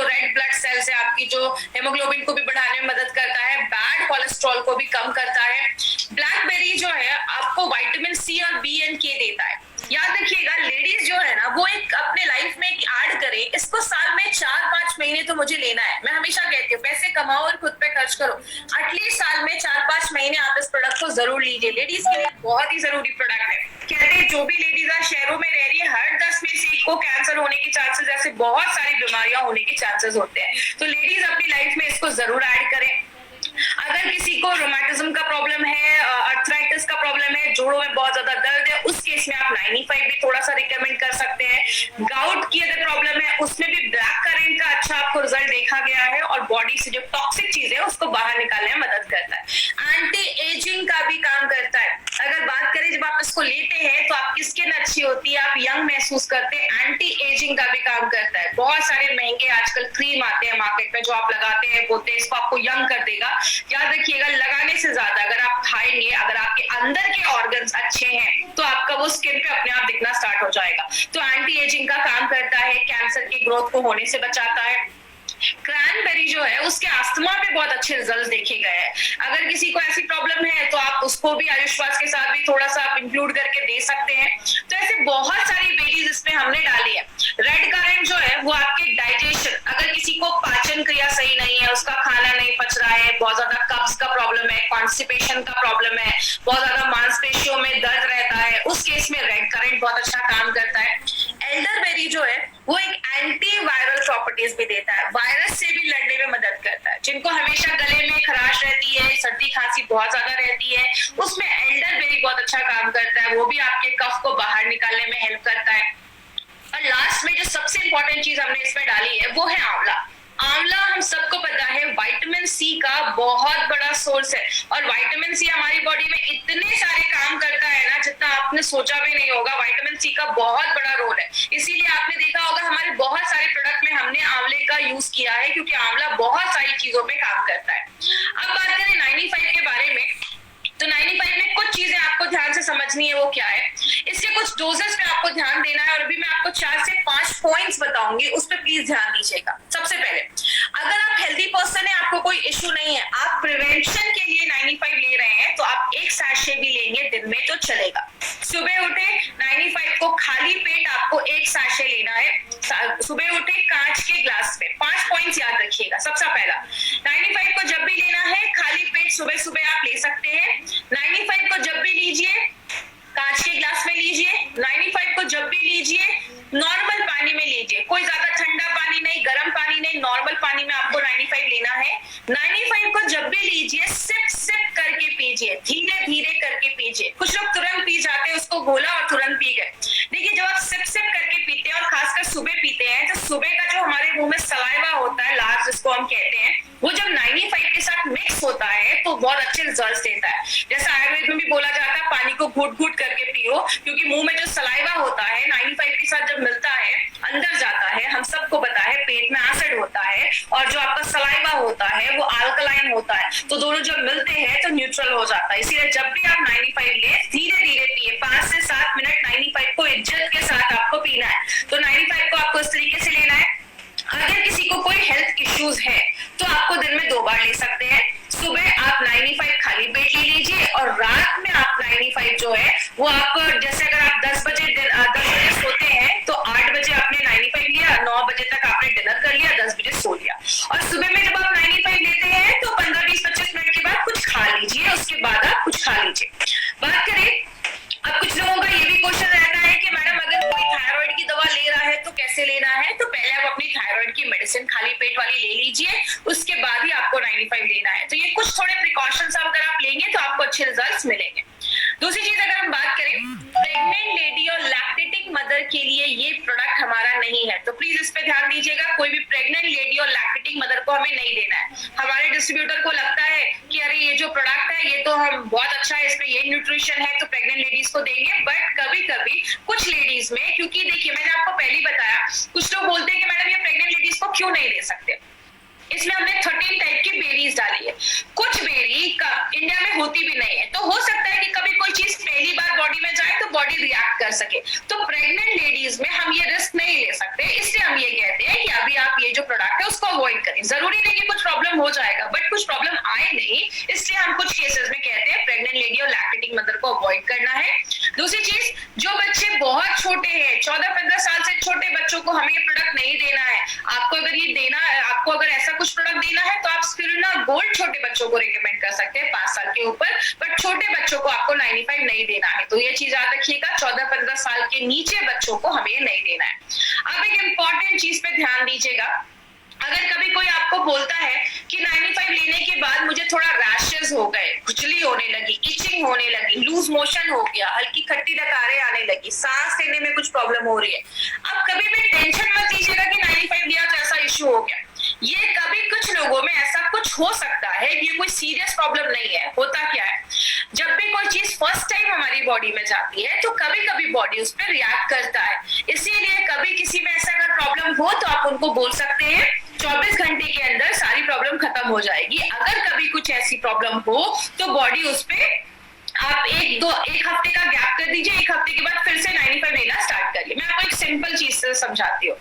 रेड ब्लड सेल्स है, आपकी जो हेमोग्लोबिन को भी बढ़ाने में मदद करता है। बैड कोलेस्ट्रॉल को भी कम कम करता है। ब्लैकबेरी जो है आपको विटामिन सी और बी एंड के देता है। याद रखिएगा, लेडीज जो है ना वो एक अपने लाइफ में ऐड करे, इसको साल में 4-5 महीने तो मुझे लेना है। मैं हमेशा कहती हूँ पैसे कमाओ और खुद पे खर्च करो, एटलीस्ट साल में 4-5 महीने आप इस प्रोडक्ट को जरूर लीजिए। लेडीज के लिए बहुत ही जरूरी प्रोडक्ट है। कहते हैं जो भी लेडीज शहरों में रह रही है, हर 10 में से एक को कैंसर होने के चांसेस, ऐसे बहुत सारी बीमारियां होने के चांसेस होते हैं। तो लेडीज अपनी लाइफ में इसको जरूर ऐड करें। अगर किसी को रोमैटिज्म का प्रॉब्लम है, अर्थराइटिस का प्रॉब्लम है, जोड़ों में बहुत ज्यादा दर्द है, उस केस में आप 95 भी थोड़ा सा रिकमेंड कर सकते हैं। गाउट की अगर प्रॉब्लम है उसमें भी ब्लैक करेंट का अच्छा आपको रिजल्ट देखा गया है और बॉडी से जो टॉक्सिक चीज है उसको बाहर निकालने में मदद करता है। एंटी एजिंग का भी काम करता है। अगर बात करें जब आप इसको लेते हैं तो आपकी स्किन अच्छी होती है, आप यंग महसूस करते हैं। एंटी एजिंग का भी काम करता है। बहुत सारे महंगे आजकल क्रीम आते हैं मार्केट में जो आप लगाते हैं, बोलते हैं इसको आपको यंग कर देगा। याद रखिएगा, लगाने से ज्यादा अगर आप खाएंगे, अगर आपके अंदर के ऑर्गन्स अच्छे हैं तो आपका वो स्किन पे अपने आप दिखना स्टार्ट हो जाएगा। तो एंटी एजिंग का काम करता है, कैंसर की ग्रोथ को होने से बचाता है। क्रैनबेरी जो है उसके अस्थमा पे बहुत अच्छे रिजल्ट्स देखे गए हैं। अगर किसी को ऐसी प्रॉब्लम है तो आप उसको भी आयुष्वास के साथ भी थोड़ा सा आप इंक्लूड करके दे सकते हैं। तो ऐसे बहुत सारी बेरीज इसमें हमने डाली है। रेड करेंट जो है वो आपके डाइजेशन, अगर किसी को पाचन क्रिया सही नहीं है, उसका खाना नहीं पच रहा है, बहुत ज्यादा कब्ज का प्रॉब्लम है, कॉन्स्टिपेशन का प्रॉब्लम है, बहुत ज्यादा मांसपेशियों में दर्द रहता है, उस केस में रेड करेंट बहुत अच्छा काम करता है। एल्डरबेरी जो है वो एक एंटी वायरल प्रॉपर्टीज भी देता है, वायरस से भी लड़ने में मदद करता है। जिनको हमेशा गले में खराश रहती है, सर्दी खांसी बहुत ज्यादा रहती है, उसमें एल्डरबेरी बहुत अच्छा काम करता है। वो भी आपके कफ को बाहर निकालने में हेल्प करता है। और लास्ट में जो सबसे इंपॉर्टेंट चीज हमने इसमें डाली है वो है आंवला। आंवला हम सबको पता है विटामिन सी का बहुत बड़ा सोर्स है और विटामिन सी हमारी बॉडी में इतने सारे काम करता है ना जितना आपने सोचा भी नहीं होगा। विटामिन सी का बहुत बड़ा रोल है, इसीलिए आपने देखा होगा हमारे बहुत सारे प्रोडक्ट में हमने आंवले का यूज किया है, क्योंकि आंवला बहुत सारी चीजों में काम करता है। अब बात करें 95 के बारे में, तो 95 में कुछ चीजें आपको ध्यान से समझनी है। वो क्या है, इसके कुछ डोजेस पे आपको ध्यान देना है और अभी मैं आपको 4 से 5 पॉइंट्स बताऊंगी, उस पर प्लीज ध्यान दीजिएगा। सबसे पहले, अगर आप हेल्दी पर्सन है, आपको कोई इश्यू नहीं है, आप प्रिवेंशन के लिए 95 ले रहे हैं, तो आप एक सैशे भी लेंगे दिन में तो चलेगा। सुबह उठे 95 को खाली पेट आपको एक सैशे लेना है। सुबह उठे कांच के ग्लास में। 5 पॉइंट्स याद रखिएगा। सबसे पहला, 95 को जब भी लेना है खाली पेट सुबह सुबह आप ले सकते हैं। 95 को जब भी लीजिए कांच के ग्लास में लीजिए। 95 को जब भी लीजिए नॉर्मल पानी में लीजिए, कोई ज्यादा ठंडा पानी नहीं, गर्म पानी नहीं, नॉर्मल पानी में आपको 95 लेना है। 95 को जब भी लीजिए सिप सिप करके पीजिए, धीरे धीरे करके पीजिए। कुछ लोग तुरंत पी जाते हैं, उसको घोला और तुरंत पी गए। देखिए, जब आप सिप सिप करके पीते हैं और खासकर सुबह पीते हैं, तो सुबह का जो हमारे मुंह में सलाइवा होता है, लार जिसको हम कहते हैं, वो जब 95 के साथ मिक्स होता है तो बहुत अच्छे रिजल्ट्स देता है। जैसे आयुर्वेद में भी बोला जाता है पानी को घूट घूट करके पियो, क्योंकि मुंह में जो सलाइवा होता है 95 के साथ जब मिलता है अंदर जाता है। हम सबको पता है पेट में एसिड होता है और जो आपका सलाइवा होता है वो अल्कलाइन होता है, तो दोनों जब मिलते हैं तो न्यूट्रल हो जाता है। इसीलिए जब भी आप 95 ले धीरे धीरे पिए, 5 से 7 मिनट 95 को इज्जत के साथ आपको पीना है। तो 95 को आपको इस तरीके से लेना है। अगर किसी को कोई हेल्थ इश्यूज है तो आपको दिन में 2 बार ले सकते हैं। सुबह आप 95 खाली पेट ले लीजिए और रात में आप 95 जो है वो आप, जैसे अगर आप 10 बजे सोते हैं तो 8 बजे आपने 95 लिया, 9 बजे तक आपने डिनर कर लिया, 10 बजे सो लिया। और सुबह में जब आप 95 लेते हैं तो 15, 20, 25 मिनट के बाद कुछ खा लीजिए, उसके बाद आप कुछ खा लीजिए। बात करें, अब कुछ लोगों का ये भी क्वेश्चन रहता है कि मैडम अगर कोई थायराइड की दवा ले रहा है तो कैसे लेना है। तो पहले आप अपनी थायराइड की मेडिसिन खाली पेट वाली ले लीजिए, उसके बाद ही आपको 95 लेना है। तो ये कुछ थोड़े प्रिकॉशंस अगर आप लेंगे तो आपको अच्छे रिजल्ट्स मिलेंगे। दूसरी चीज अगर हम बात करें, प्रेग्नेंट लेडी और लैक्टेटिंग मदर के लिए ये प्रोडक्ट हमारा नहीं है, तो प्लीज इस पे ध्यान दीजिएगा। कोई भी प्रेग्नेंट लेडी और लैक्टेटिंग मदर को हमें नहीं देना है। हमारे डिस्ट्रीब्यूटर को लगता है कि अरे ये जो प्रोडक्ट है ये तो हम बहुत अच्छा है, इसमें ये न्यूट्रिशन है, तो प्रेग्नेंट लेडीज को देंगे। बट कभी कभी कुछ लेडीज में, क्योंकि देखिए मैंने आपको पहले ही बताया, कुछ लोग बोलते हैं कि मैडम ये प्रेग्नेंट लेडीज को क्यों नहीं दे सकते। इसमें हमने 13 टाइप की बेरीज डाली है। कुछ बेरी का इंडिया में होती भी नहीं है, तो हो सकता है कि कभी कोई चीज पहली बार बॉडी में जाए तो बॉडी रिएक्ट कर सके। तो प्रेग्नेंट लेडीज में हम ये रिस्क नहीं ले सकते, इसलिए हम ये कहते हैं कि अभी आप ये जो प्रोडक्ट है उसको अवॉइड करें। जरूरी नहीं कि कुछ प्रॉब्लम हो जाएगा, बट कुछ प्रॉब्लम आए नहीं, इसलिए हम कुछ केसेस में साल से छोटे बच्चों को हमें ये प्रोडक्ट नहीं देना है। आपको अगर ये देना, आपको अगर ऐसा कुछ प्रोडक्ट देना है तो आप स्पिरुलिना गोल्ड छोटे बच्चों को रिकमेंड कर सकते हैं 5 साल के ऊपर, बट छोटे बच्चों को आपको 95 नहीं देना है। तो ये चीज याद रखिएगा, 14-15 साल के नीचे बच्चों को हमें नहीं देना है। अब एक इंपॉर्टेंट चीज पे ध्यान दीजिएगा, अगर कभी कोई आपको बोलता है कि 95 लेने के बाद मुझे थोड़ा रैशेस हो गए, खुजली होने लगी, इचिंग होने लगी, लूज मोशन हो गया, हल्की खट्टी डकारें आने लगी, सांस लेने में कुछ प्रॉब्लम हो रही है, आप कभी भी टेंशन मत लीजिएगा कि 95 लिया तो ऐसा इश्यू हो गया। ये कभी कुछ लोगों में ऐसा कुछ हो सकता है, ये कोई सीरियस प्रॉब्लम नहीं है। होता क्या है, जब भी कोई चीज फर्स्ट टाइम हमारी बॉडी में जाती है तो कभी कभी बॉडी उस पर रिएक्ट करता है। इसीलिए कभी किसी में ऐसा अगर प्रॉब्लम हो तो आप उनको बोल सकते हैं 24 घंटे के अंदर सारी प्रॉब्लम खत्म हो जाएगी। अगर कभी कुछ ऐसी प्रॉब्लम हो तो बॉडी उस पे आप एक हफ्ते का गैप कर दीजिए, एक हफ्ते के बाद फिर से 95 लेना स्टार्ट करिए। मैं आपको एक सिंपल चीज से समझाती हूँ।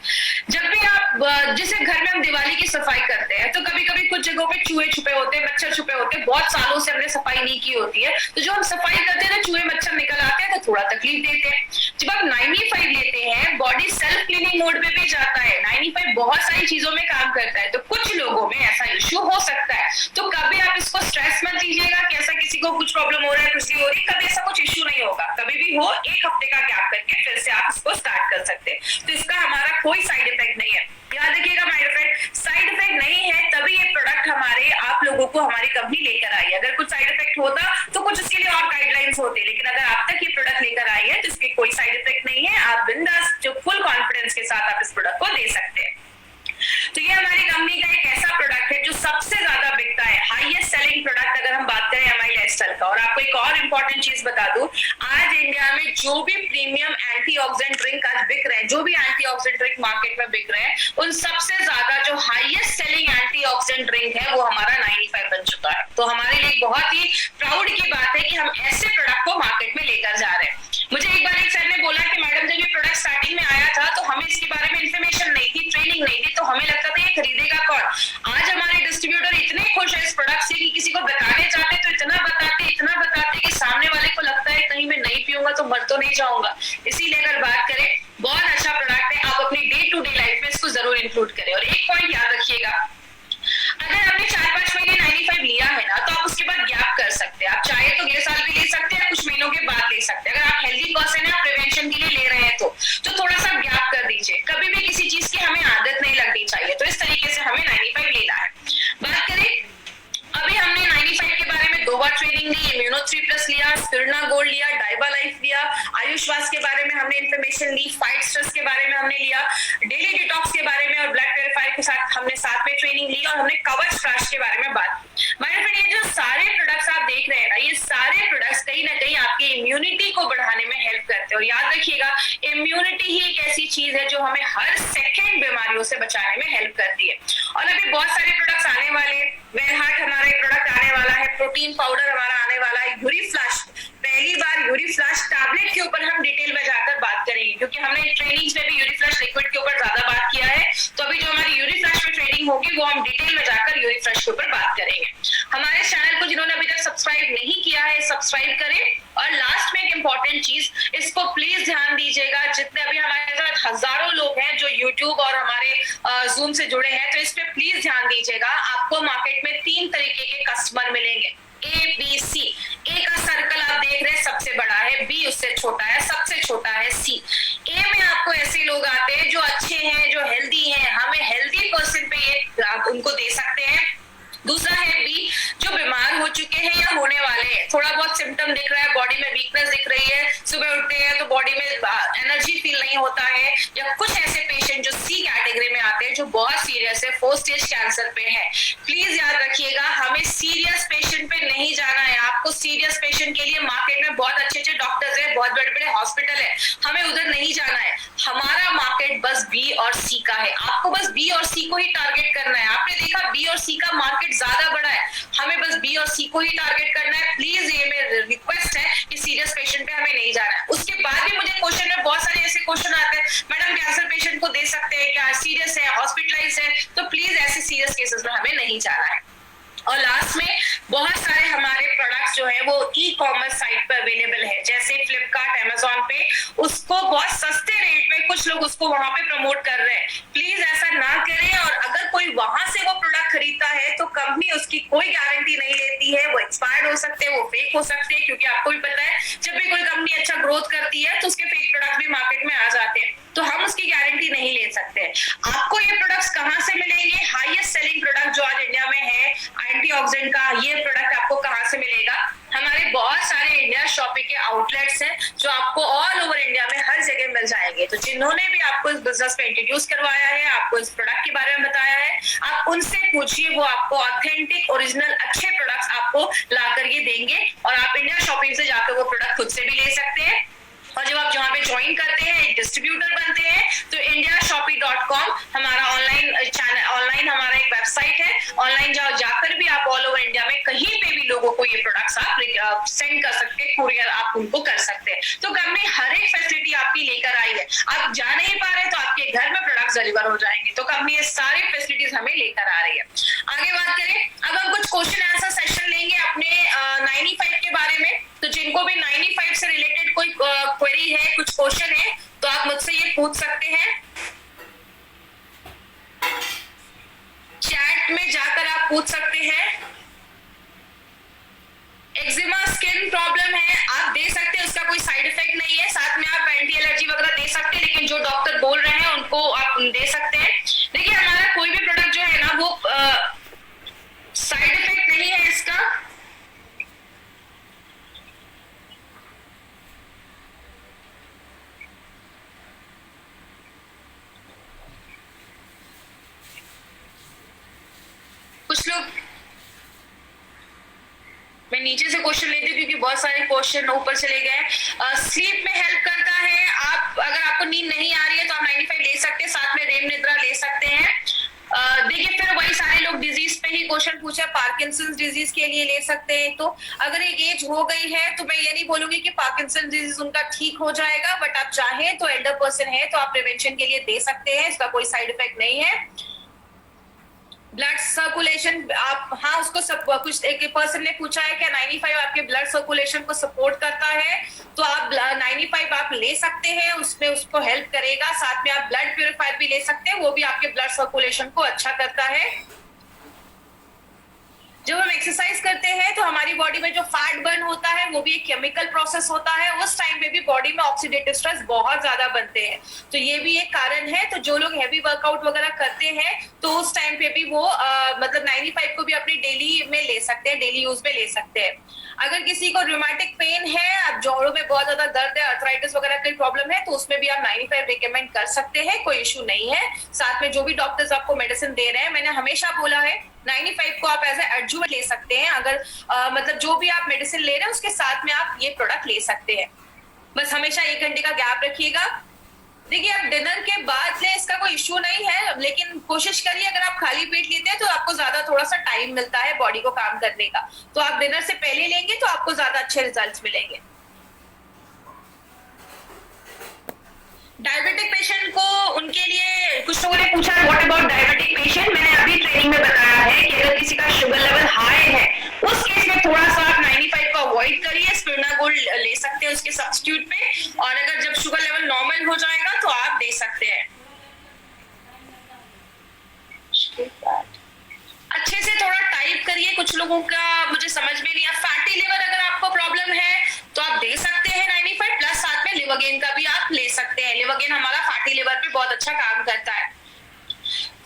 जब भी आप जैसे घर में हम दिवाली की सफाई करते हैं तो कभी कभी कुछ जगहों पे चूहे छुपे होते हैं, मच्छर छुपे होते हैं, बहुत सालों से हमने सफाई नहीं की होती है, तो जो हम सफाई करते हैं तो चूहे मच्छर निकल आते हैं तो थोड़ा तकलीफ देते हैं। जब आप 95 लेते हैं बॉडी सेल्फ क्लीनिंग मोड में भी जाता है, 95 बहुत सारी चीजों में काम करता है, तो कुछ लोगों में ऐसा इश्यू हो सकता है। तो कभी आप इसको स्ट्रेस मत लीजिएगा कि ऐसा किसी को कुछ प्रॉब्लम हो रहा है, हो रही, कभी ऐसा कुछ इश्यू नहीं होगा। कभी भी हो, एक हफ्ते का गैप करके फिर से आप इसको स्टार्ट कर सकते हैं। तो इसका हमारा कोई साइड इफेक्ट नहीं है, याद रखिएगा। साइड इफेक्ट नहीं है तभी ये प्रोडक्ट हमारे आप लोगों को हमारी कंपनी लेकर आई है। अगर कुछ साइड इफेक्ट होता तो कुछ उसके लिए और गाइडलाइंस होते, लेकिन अगर आप तक ये प्रोडक्ट लेकर आई है तो इसके कोई साइड इफेक्ट नहीं है। आप बिंदास जो फुल कॉन्फिडेंस के साथ आप इस प्रोडक्ट को दे सकते हैं। तो ये हमारी कंपनी का एक ऐसा प्रोडक्ट है जो सबसे ज्यादा बिकता है, हाईएस्ट सेलिंग प्रोडक्ट अगर हम बात करें एमआई लाइफस्टाइल का। और आपको एक और इंपॉर्टेंट चीज बता दूं, आज इंडिया में जो भी प्रीमियम एंटीऑक्सीडेंट ड्रिंक आज बिक रहे हैं, जो भी एंटीऑक्सीडेंट ड्रिंक मार्केट में बिक रहे हैं, उन सबसे ज्यादा जो हाईएस्ट सेलिंग एंटीऑक्सीडेंट ड्रिंक है वो हमारा 95 बन चुका है। तो हमारे लिए बहुत ही प्राउड की बात है कि हम ऐसे प्रोडक्ट को मार्केट में लेकर जा रहे हैं। मुझे एक बार एक सर ने बोला कि मैडम जब ये प्रोडक्ट स्टार्टिंग में आया था तो हमें इसके बारे में इन्फॉर्मेशन नहीं थी, ट्रेनिंग नहीं थी, तो हमें लगता था ये खरीदेगा कौन। आज हमारे डिस्ट्रीब्यूटर इतने खुश है इस प्रोडक्ट से कि किसी को बताने चाहते तो इतना बताते कि सामने वाले को लगता है कहीं मैं नहीं पीऊंगा तो मर तो नहीं जाऊंगा। इसीलिए अगर बात करें, बहुत अच्छा प्रोडक्ट है, आप अपनी डे टू डे लाइफ में इसको जरूर इंक्लूड करें। और एक पॉइंट याद रखिएगा, अगर आपने 4-5 महीने 95 लिया है ना तो आप उसके बाद गैप कर सकते हैं। आप चाहे तो अगले साल भी ले सकते हैं, कुछ महीनों के बाद ले सकते हैं। अगर आप हेल्दी पर्सन है, प्रिवेंशन के लिए ले रहे हैं तो थोड़ा सा गैप कर दीजिए। कभी भी किसी चीज की हमें आदत नहीं लगनी चाहिए, तो इस तरीके से हमें 95 लेना है। बात करें, अभी हमने 95 के बारे में 2 बार ट्रेनिंग ली, इम्यूनो 3+ लिया, स्पिरुलिना गोल्ड लिया, डाइबा लाइफ लिया, आयुष्वास के बारे में हमने इन्फॉर्मेशन ली, फाइट स्ट्रेस के बारे में हमने लिया, डेली डिटॉक्स के बारे में और ब्लड प्यूरिफायर के साथ हमने साथ में ट्रेनिंग ली, और हमने कवच फ्लैश के बारे में बात की। माय फ्रेंड, ये जो सारे प्रोडक्ट्स आप देख रहे हैं ना, ये सारे प्रोडक्ट्स कहीं ना कहीं आपकी इम्यूनिटी को बढ़ाने में हेल्प करते हैं। और याद रखिएगा, इम्यूनिटी ही एक ऐसी चीज है जो हमें हर सेकेंड बीमारियों से बचाने में हेल्प करती है। और अभी बहुत सारे प्रोडक्ट्स आने वाले, वेलहार्ट हमारा एक प्रोडक्ट आने वाला है, प्रोटीन पाउडर हमारा आने वाला है, यूरी फ्लैश, पहली बार यूरी फ्लैश टैबलेट के ऊपर हम डिटेल में जाकर बात करेंगे, क्योंकि हमने ट्रेनिंग्स में भी यूरी फ्लैश लिक्विड के ऊपर ज्यादा बात किया है। तो अभी जो हमारी यूरी फ्लैश में ट्रेनिंग होगी वो हम डिटेल में जाकर यूरी फ्लैश के ऊपर बात करेंगे। हमारे चैनल को जिन्होंने अभी तक सब्सक्राइब नहीं किया है, सब्सक्राइब करें। और लास्ट में एक इंपॉर्टेंट चीज, इसको प्लीज ध्यान दीजिएगा, जितने अभी हमारे साथ हजारों लोग हैं जो यूट्यूब और हमारे जूम से जुड़े हैं, तो इस पे प्लीज ध्यान दीजिएगा। आपको मार्केट में 3 तरीके के कस्टमर मिलेंगे, ए बी सी। ए का सर्कल आप देख रहे हैं सबसे बड़ा है, बी उससे छोटा है, सबसे छोटा है सी। ए में आपको ऐसे लोग आते हैं जो अच्छे हैं, जो हेल्दी हैं, हमें हेल्दी पर्सन पे ये आप उनको दे सकते हैं। दूसरा है बी, जो बीमार हो चुके हैं या होने वाले हैं, थोड़ा बहुत सिम्टम दिख रहा है, बॉडी में वीकनेस दिख रही है, सुबह उठते हैं तो बॉडी में एनर्जी फील नहीं होता है, या कुछ ऐसे पेशेंट जो सी कैटेगरी में आते हैं जो बहुत सीरियस है, 4th स्टेज कैंसर पे है। प्लीज याद रखिएगा, हमें सीरियस पेशेंट पे नहीं जाना है। आपको सीरियस पेशेंट के लिए मार्केट में बहुत अच्छे डॉक्टर्स है, बहुत बड़े बड़े हॉस्पिटल है, हमें उधर नहीं जाना है। हमारा मार्केट बस बी और सी का है, आपको बस बी और सी को ही टारगेट करना है। आपने देखा बी और सी का मार्केट ज्यादा बड़ा है, हमें बस बी और सी को ही टारगेट करना है। प्लीज ये मेरी रिक्वेस्ट है कि सीरियस पेशेंट पे हमें नहीं जाना है। उसके बाद भी मुझे क्वेश्चन में बहुत सारे ऐसे क्वेश्चन आते हैं, मैडम कैंसर पेशेंट को दे सकते हैं क्या, सीरियस है, हॉस्पिटलाइज है, तो प्लीज ऐसे सीरियस केसेस में हमें नहीं जाना है। और लास्ट में बहुत सारे हमारे प्रोडक्ट्स जो है वो ई कॉमर्स साइट पर अवेलेबल है, जैसे फ्लिपकार्ट, अमेजोन पे उसको बहुत सस्ते रेट में कुछ लोग उसको वहां पे प्रमोट कर रहे हैं। प्लीज ऐसा ना करें, और अगर कोई वहां से वो प्रोडक्ट खरीदता है तो कंपनी उसकी कोई गारंटी नहीं लेती है। वो एक्सपायर्ड हो सकते हैं, वो फेक हो सकते हैं, क्योंकि आपको भी पता है जब भी कोई कंपनी अच्छा ग्रोथ करती है तो उसके फेक प्रोडक्ट भी मार्केट में आ जाते हैं, तो हम उसकी गारंटी नहीं ले सकते। आपको ये प्रोडक्ट्स कहाँ से मिलेंगे? हाईएस्ट सेलिंग प्रोडक्ट जो आज इंडिया में है एंटीऑक्सीडेंट का, ये प्रोडक्ट आपको कहाँ से मिलेगा? हमारे बहुत सारे इंडिया शॉपिंग के आउटलेट्स हैं जो आपको ऑल ओवर इंडिया में हर जगह मिल जाएंगे। तो जिन्होंने भी आपको इस बिजनेस में इंट्रोड्यूस करवाया है, आपको इस प्रोडक्ट के बारे में बताया है, आप उनसे पूछिए, वो आपको ऑथेंटिक ओरिजिनल अच्छे प्रोडक्ट्स आपको ला कर ये देंगे, और आप इंडिया शॉपिंग से जाकर वो प्रोडक्ट खुद से भी ले सकते हैं। और जब आप जहाँ पे ज्वाइन करते हैं, एक डिस्ट्रीब्यूटर बनते हैं, तो indiashopee.com हमारा ऑनलाइन चैनल, ऑनलाइन हमारा एक वेबसाइट है। ऑनलाइन जाकर भी आप ऑल ओवर इंडिया में कहीं पे भी लोगों को ये प्रोडक्ट्स आप सेंड कर सकते हैं, कुरियर आप उनको कर सकते हैं। तो कंपनी हर एक फैसिलिटी आपकी लेकर आई है। आप जा नहीं पा रहे तो आपके घर में प्रोडक्ट्स डिलीवर हो जाएंगे। तो कंपनी ये सारी फैसिलिटीज हमें लेकर आ रही है। आगे बात करें, अब हम कुछ क्वेश्चन आंसर सेशन लेंगे अपने 95 के बारे में। तो जिनको भी 95 से रिलेटेड कोई क्वेरी है, कुछ क्वेश्चन है, तो आप मुझसे ये पूछ सकते हैं। चैट में जाकर आप पूछ सकते हैं। एक्जिमा स्किन प्रॉब्लम है, आप दे सकते हैं, उसका कोई साइड इफेक्ट नहीं है। साथ में आप एंटी एलर्जी वगैरह दे सकते हैं, लेकिन जो डॉक्टर बोल रहे हैं उनको आप दे सकते हैं। देखिए, हमारा कोई भी प्रोडक्ट जो है ना वो साइड इफेक्ट नहीं है इसका। कुछ लोग, मैं नीचे से क्वेश्चन लेती हूँ क्योंकि बहुत सारे क्वेश्चन ऊपर चले गए। स्लीप में हेल्प करता है। आप अगर आपको नींद नहीं आ रही है तो आप 95 ले सकते हैं, साथ में रेम निद्रा ले सकते हैं। देखिए, फिर वही सारे लोग डिजीज पे ही क्वेश्चन पूछे। पार्किंसंस डिजीज के लिए ले सकते हैं। तो अगर एक एज हो गई है तो मैं ये नहीं बोलूंगी कि पार्किंसन डिजीज उनका ठीक हो जाएगा, बट आप चाहें तो एल्डर पर्सन है तो आप प्रिवेंशन के लिए दे सकते हैं, इसका कोई साइड इफेक्ट नहीं है। ब्लड सर्कुलेशन, आप, हाँ, उसको सब कुछ, एक पर्सन ने पूछा है क्या 95 आपके ब्लड सर्कुलेशन को सपोर्ट करता है? तो आप 95 आप ले सकते हैं, उसमें उसको हेल्प करेगा। साथ में आप ब्लड प्यूरिफायर भी ले सकते हैं, वो भी आपके ब्लड सर्कुलेशन को अच्छा करता है। जब हम एक्सरसाइज करते हैं तो हमारी बॉडी में जो फैट बर्न होता है वो भी एक केमिकल प्रोसेस होता है। उस टाइम पे भी बॉडी में ऑक्सीडेटिव स्ट्रेस बहुत ज्यादा बनते हैं, तो ये भी एक कारण है। तो जो लोग हैवी वर्कआउट वगैरह करते हैं तो उस टाइम पे भी वो मतलब 95 को भी अपनी डेली में ले सकते हैं, डेली यूज में ले सकते हैं। अगर किसी को रूमेटिक पेन है, अब जोड़ों में बहुत ज्यादा दर्द है, अर्थराइटिस वगैरह की प्रॉब्लम है, तो उसमें भी आप 95 रिकमेंड कर सकते हैं, कोई इशू नहीं है। साथ में जो भी डॉक्टर्स आपको मेडिसिन दे रहे हैं, मैंने हमेशा बोला है 95 को आप एज ए एडजुवेंट ले सकते हैं। अगर मतलब जो भी आप मेडिसिन ले रहे हैं उसके साथ में आप ये प्रोडक्ट ले सकते हैं। बस हमेशा 1 घंटे का गैप रखिएगा। देखिए, आप डिनर के बाद ले, इसका कोई इश्यू नहीं है, लेकिन कोशिश करिए अगर आप खाली पेट लेते हैं तो आपको ज्यादा थोड़ा सा टाइम मिलता है बॉडी को काम करने का। तो आप डिनर से पहले लेंगे तो आपको ज्यादा अच्छे रिजल्ट्स मिलेंगे। डायबिटिक पेशेंट को, उनके लिए कुछ लोगों ने पूछा है व्हाट अबाउट डायबिटिक पेशेंट। मैंने अभी ट्रेनिंग में बताया है कि अगर किसी का शुगर लेवल हाई है उस केस में थोड़ा सा आप 95 को अवॉइड करिए, स्पिरुलिना गोल्ड ले सकते हैं उसके सब्स्टिट्यूट पे। और अगर जब शुगर लेवल नॉर्मल हो जाएगा तो आप दे सकते हैं। अच्छे से थोड़ा टाइप करिए, कुछ लोगों का मुझे समझ में नहीं आया। फैटी लिवर अगर आपको प्रॉब्लम है तो आप दे सकते हैं 95 प्लस, साथ में लिवरगेन का भी आप ले सकते हैं। लिवरगेन हमारा फैटी लिवर पे बहुत अच्छा काम करता है।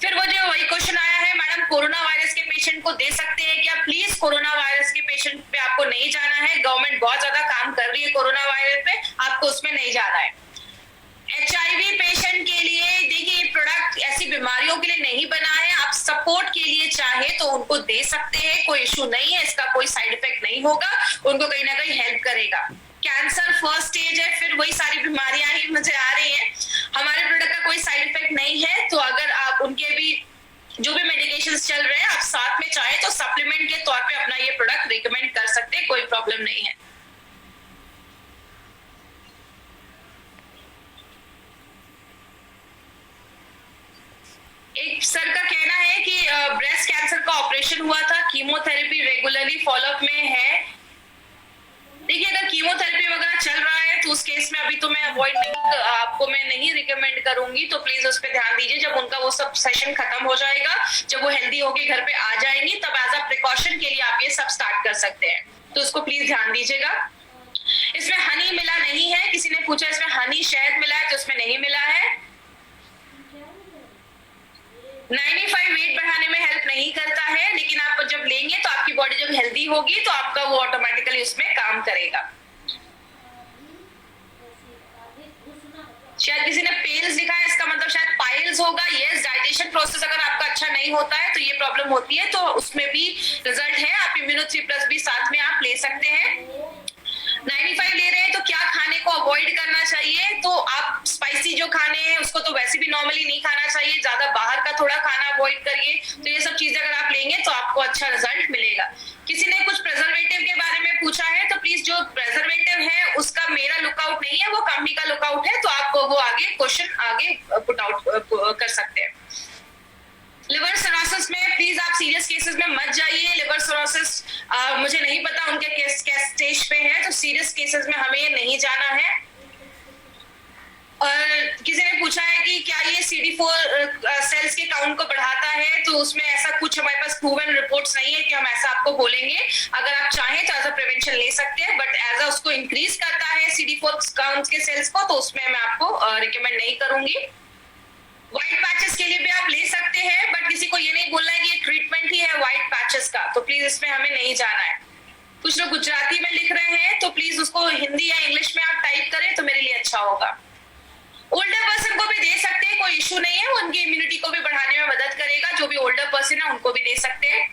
फिर वो जो वही क्वेश्चन आया है, मैडम कोरोना वायरस के पेशेंट को दे सकते हैं क्या? प्लीज कोरोना वायरस के पेशेंट पे आपको नहीं जाना है। गवर्नमेंट बहुत ज्यादा काम कर रही है कोरोना वायरस पे, आपको उसमें नहीं जाना है। HIV पेशेंट के लिए देखिए, ये प्रोडक्ट ऐसी बीमारियों के लिए नहीं बना है, आप सपोर्ट के लिए चाहे तो उनको दे सकते हैं, कोई इशू नहीं है, इसका कोई साइड इफेक्ट नहीं होगा, उनको कहीं ना कहीं हेल्प करेगा। कैंसर फर्स्ट स्टेज है, फिर वही सारी बीमारियां ही मुझे आ रही हैं, हमारे प्रोडक्ट का कोई साइड इफेक्ट नहीं है। तो अगर आप उनके भी जो भी मेडिकेशंस चल रहे हैं, आप साथ में चाहे तो सप्लीमेंट के तौर पे अपना ये प्रोडक्ट रिकमेंड कर सकते हैं, कोई प्रॉब्लम नहीं है। एक सर का कहना है कि ब्रेस्ट कैंसर का ऑपरेशन हुआ था, कीमोथेरेपी रेगुलरली फॉलोअप में है। देखिए अगर कीमोथेरेपी वगैरह चल रहा है तो उस केस में अभी तो मैं अवॉइड नहीं, आपको मैं नहीं रिकमेंड करूंगी, तो प्लीज उस पर ध्यान दीजिए। जब उनका वो सब सेशन खत्म हो जाएगा, जब वो हेल्दी होके घर पे आ जाएंगी, तब एज अ प्रिकॉशन के लिए आप ये सब स्टार्ट कर सकते हैं, तो उसको प्लीज ध्यान दीजिएगा। इसमें हनी मिला नहीं है, किसी ने पूछा इसमें हनी शहद मिला है, तो इसमें नहीं मिला है। 95 वेट बढ़ाने में हेल्प नहीं करता है, लेकिन आप जब लेंगे तो आपकी बॉडी जब हेल्दी होगी तो आपका वो ऑटोमेटिकली उसमें काम करेगा। शायद किसी ने पेल्स लिखा है, इसका मतलब शायद पाइल्स होगा। यस, डाइजेशन प्रोसेस अगर आपका अच्छा नहीं होता है तो ये प्रॉब्लम होती है, तो उसमें भी रिजल्ट है। आप इम्यूनो 3+ भी साथ में आप ले सकते हैं। 95 ले रहे हैं तो क्या खाने को अवॉइड करना चाहिए? तो आप स्पाइसी जो खाने हैं उसको तो वैसे भी नॉर्मली नहीं खाना चाहिए, ज्यादा बाहर का थोड़ा खाना अवॉइड करिए। तो ये सब चीजें अगर आप लेंगे तो आपको अच्छा रिजल्ट मिलेगा। किसी ने कुछ प्रेजर्वेटिव के बारे में पूछा है, तो प्लीज जो प्रेजर्वेटिव है उसका मेरा लुकआउट नहीं है, वो कंपनी का लुकआउट है, तो आप वो आगे क्वेश्चन आगे पुट आउट कर सकते हैं। लिवर सिरोसिस में प्लीज आप सीरियस केसेस में मत जाइए। लिवर सिरोसिस मुझे नहीं पता उनके केस स्टेज पे है, तो सीरियस केसेस में हमें नहीं जाना है। और किसी ने पूछा है कि क्या ये CD4 सेल्स के काउंट को बढ़ाता है, तो उसमें ऐसा कुछ हमारे पास प्रूवन रिपोर्ट्स नहीं है कि हम ऐसा आपको बोलेंगे। अगर आप चाहें तो एज अ प्रिवेंशन ले सकते हैं, बट एज अ उसको इंक्रीज करता है CD4 काउंट के सेल्स को, तो उसमें मैं आपको रिकमेंड नहीं करूंगी। व्हाइट पैचेस के लिए भी आप ले सकते हैं, बट किसी को ये नहीं बोलना है कि ये ट्रीटमेंट ही है व्हाइट पैचेस का, तो प्लीज इसमें हमें नहीं जाना है। कुछ लोग गुजराती में लिख रहे हैं, तो प्लीज उसको हिंदी या इंग्लिश में आप टाइप करें तो मेरे लिए अच्छा होगा। ओल्डर पर्सन को भी दे सकते हैं, कोई इशू नहीं है, वो उनकी इम्यूनिटी को भी बढ़ाने में मदद करेगा। जो भी ओल्डर पर्सन है उनको भी दे सकते हैं।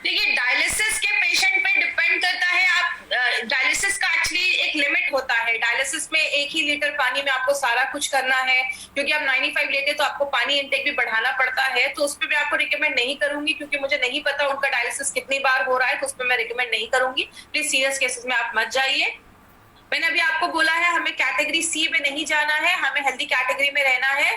देखिए डायलिसिस के पेशेंट पे डिपेंड करता है। आप डायलिसिस का एक्चुअली एक लिमिट होता है। डायलिसिस में 1 ही लीटर पानी में आपको सारा कुछ करना है, क्योंकि आप 95 लेते तो आपको पानी इंटेक भी बढ़ाना पड़ता है, तो उस पर मैं आपको रिकमेंड नहीं करूंगी, क्योंकि मुझे नहीं पता उनका डायलिसिस कितनी बार हो रहा है, तो उस पर मैं रिकमेंड नहीं करूंगी। प्लीज सीरियस केसेस में आप मत जाइए। मैंने अभी आपको बोला है हमें कैटेगरी C में नहीं जाना है, हमें हेल्दी कैटेगरी में रहना है।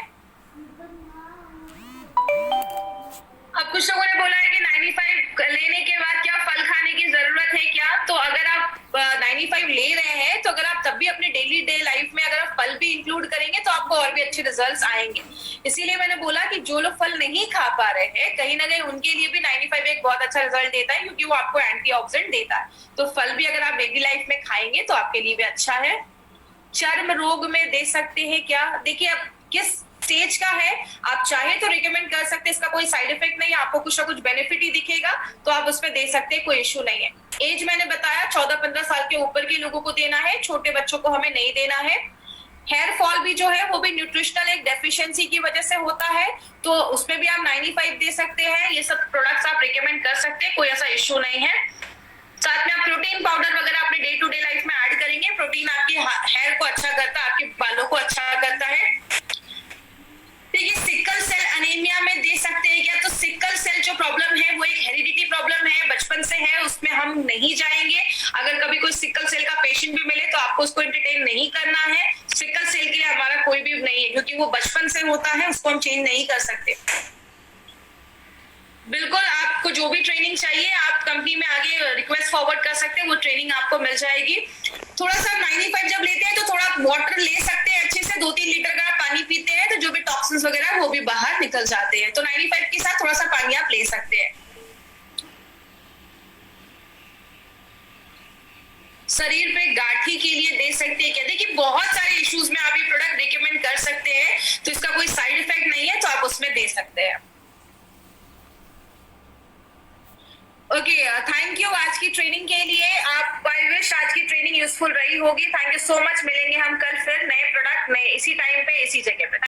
अब कुछ लोगों ने बोला है कि 95 लेने के बाद क्या फल खाने की जरूरत है क्या? तो अगर आप 95 ले रहे हैं, तो अगर आप तब भी अपने डेली डे लाइफ में अगर आप फल भी इंक्लूड करेंगे तो आपको और भी अच्छे रिजल्ट्स आएंगे। इसीलिए मैंने बोला कि जो लोग फल नहीं खा पा रहे हैं, कहीं ना कहीं उनके लिए भी 95 एक बहुत अच्छा रिजल्ट देता है, क्योंकि वो आपको एंटीऑक्सीडेंट देता है। तो फल भी अगर आप डेली लाइफ में खाएंगे तो आपके लिए भी अच्छा है। चर्म रोग में दे सकते हैं क्या? देखिए अब किस स्टेज का है, आप चाहे तो रिकमेंड कर सकते हैं, इसका कोई साइड इफेक्ट नहीं है, आपको कुछ ना कुछ बेनिफिट ही दिखेगा, तो आप उसमें दे सकते हैं, कोई इशू नहीं है। एज मैंने बताया 14-15 साल के ऊपर के लोगों को देना है, छोटे बच्चों को हमें नहीं देना है। हेयर फॉल भी जो है वो भी न्यूट्रिशनल एक डेफिशिएंसी की वजह से होता है, तो उसमें भी आप 95 दे सकते हैं। ये सब प्रोडक्ट्स आप रिकमेंड कर सकते हैं, कोई ऐसा इशू नहीं है। साथ में आप प्रोटीन पाउडर वगैरह अपने डे टू डे लाइफ में ऐड करेंगे। प्रोटीन आपकी हेयर को अच्छा करता है, आपके बालों को अच्छा करता है। देखिए सिकल सेल एनीमिया में दे सकते हैं क्या? तो सिकल सेल जो प्रॉब्लम है वो एक हेरिडिटी प्रॉब्लम है, बचपन से है, उसमें हम नहीं जाएंगे। अगर कभी कोई सिकल सेल का पेशेंट भी मिले तो आपको उसको एंटरटेन नहीं करना है। सिकल सेल के लिए हमारा कोई भी नहीं है, क्योंकि वो बचपन से होता है, उसको हम चेंज नहीं कर सकते। बिल्कुल आपको जो भी ट्रेनिंग चाहिए आप कंपनी में आगे रिक्वेस्ट फॉरवर्ड कर सकते हैं, वो ट्रेनिंग आपको मिल जाएगी। थोड़ा सा 95 जब लेते हैं तो थोड़ा वाटर ले सकते हैं अच्छे से, 2-3 लीटर अगर आप पानी पीते हैं तो जो भी टॉक्सिन्स वगैरह वो भी बाहर निकल जाते हैं। तो 95 के साथ थोड़ा सा पानी आप ले सकते हैं। शरीर पे गांठी के लिए दे सकते हैं क्या? देखिए बहुत सारे इश्यूज में आप ये प्रोडक्ट रिकमेंड कर सकते हैं, तो इसका कोई साइड इफेक्ट नहीं है, तो आप उसमें दे सकते हैं। ओके थैंक यू आज की ट्रेनिंग के लिए। आप आई विश आज की ट्रेनिंग यूजफुल रही होगी। Thank you so much. मिलेंगे हम कल फिर नए प्रोडक्ट नए इसी टाइम पे इसी जगह पे।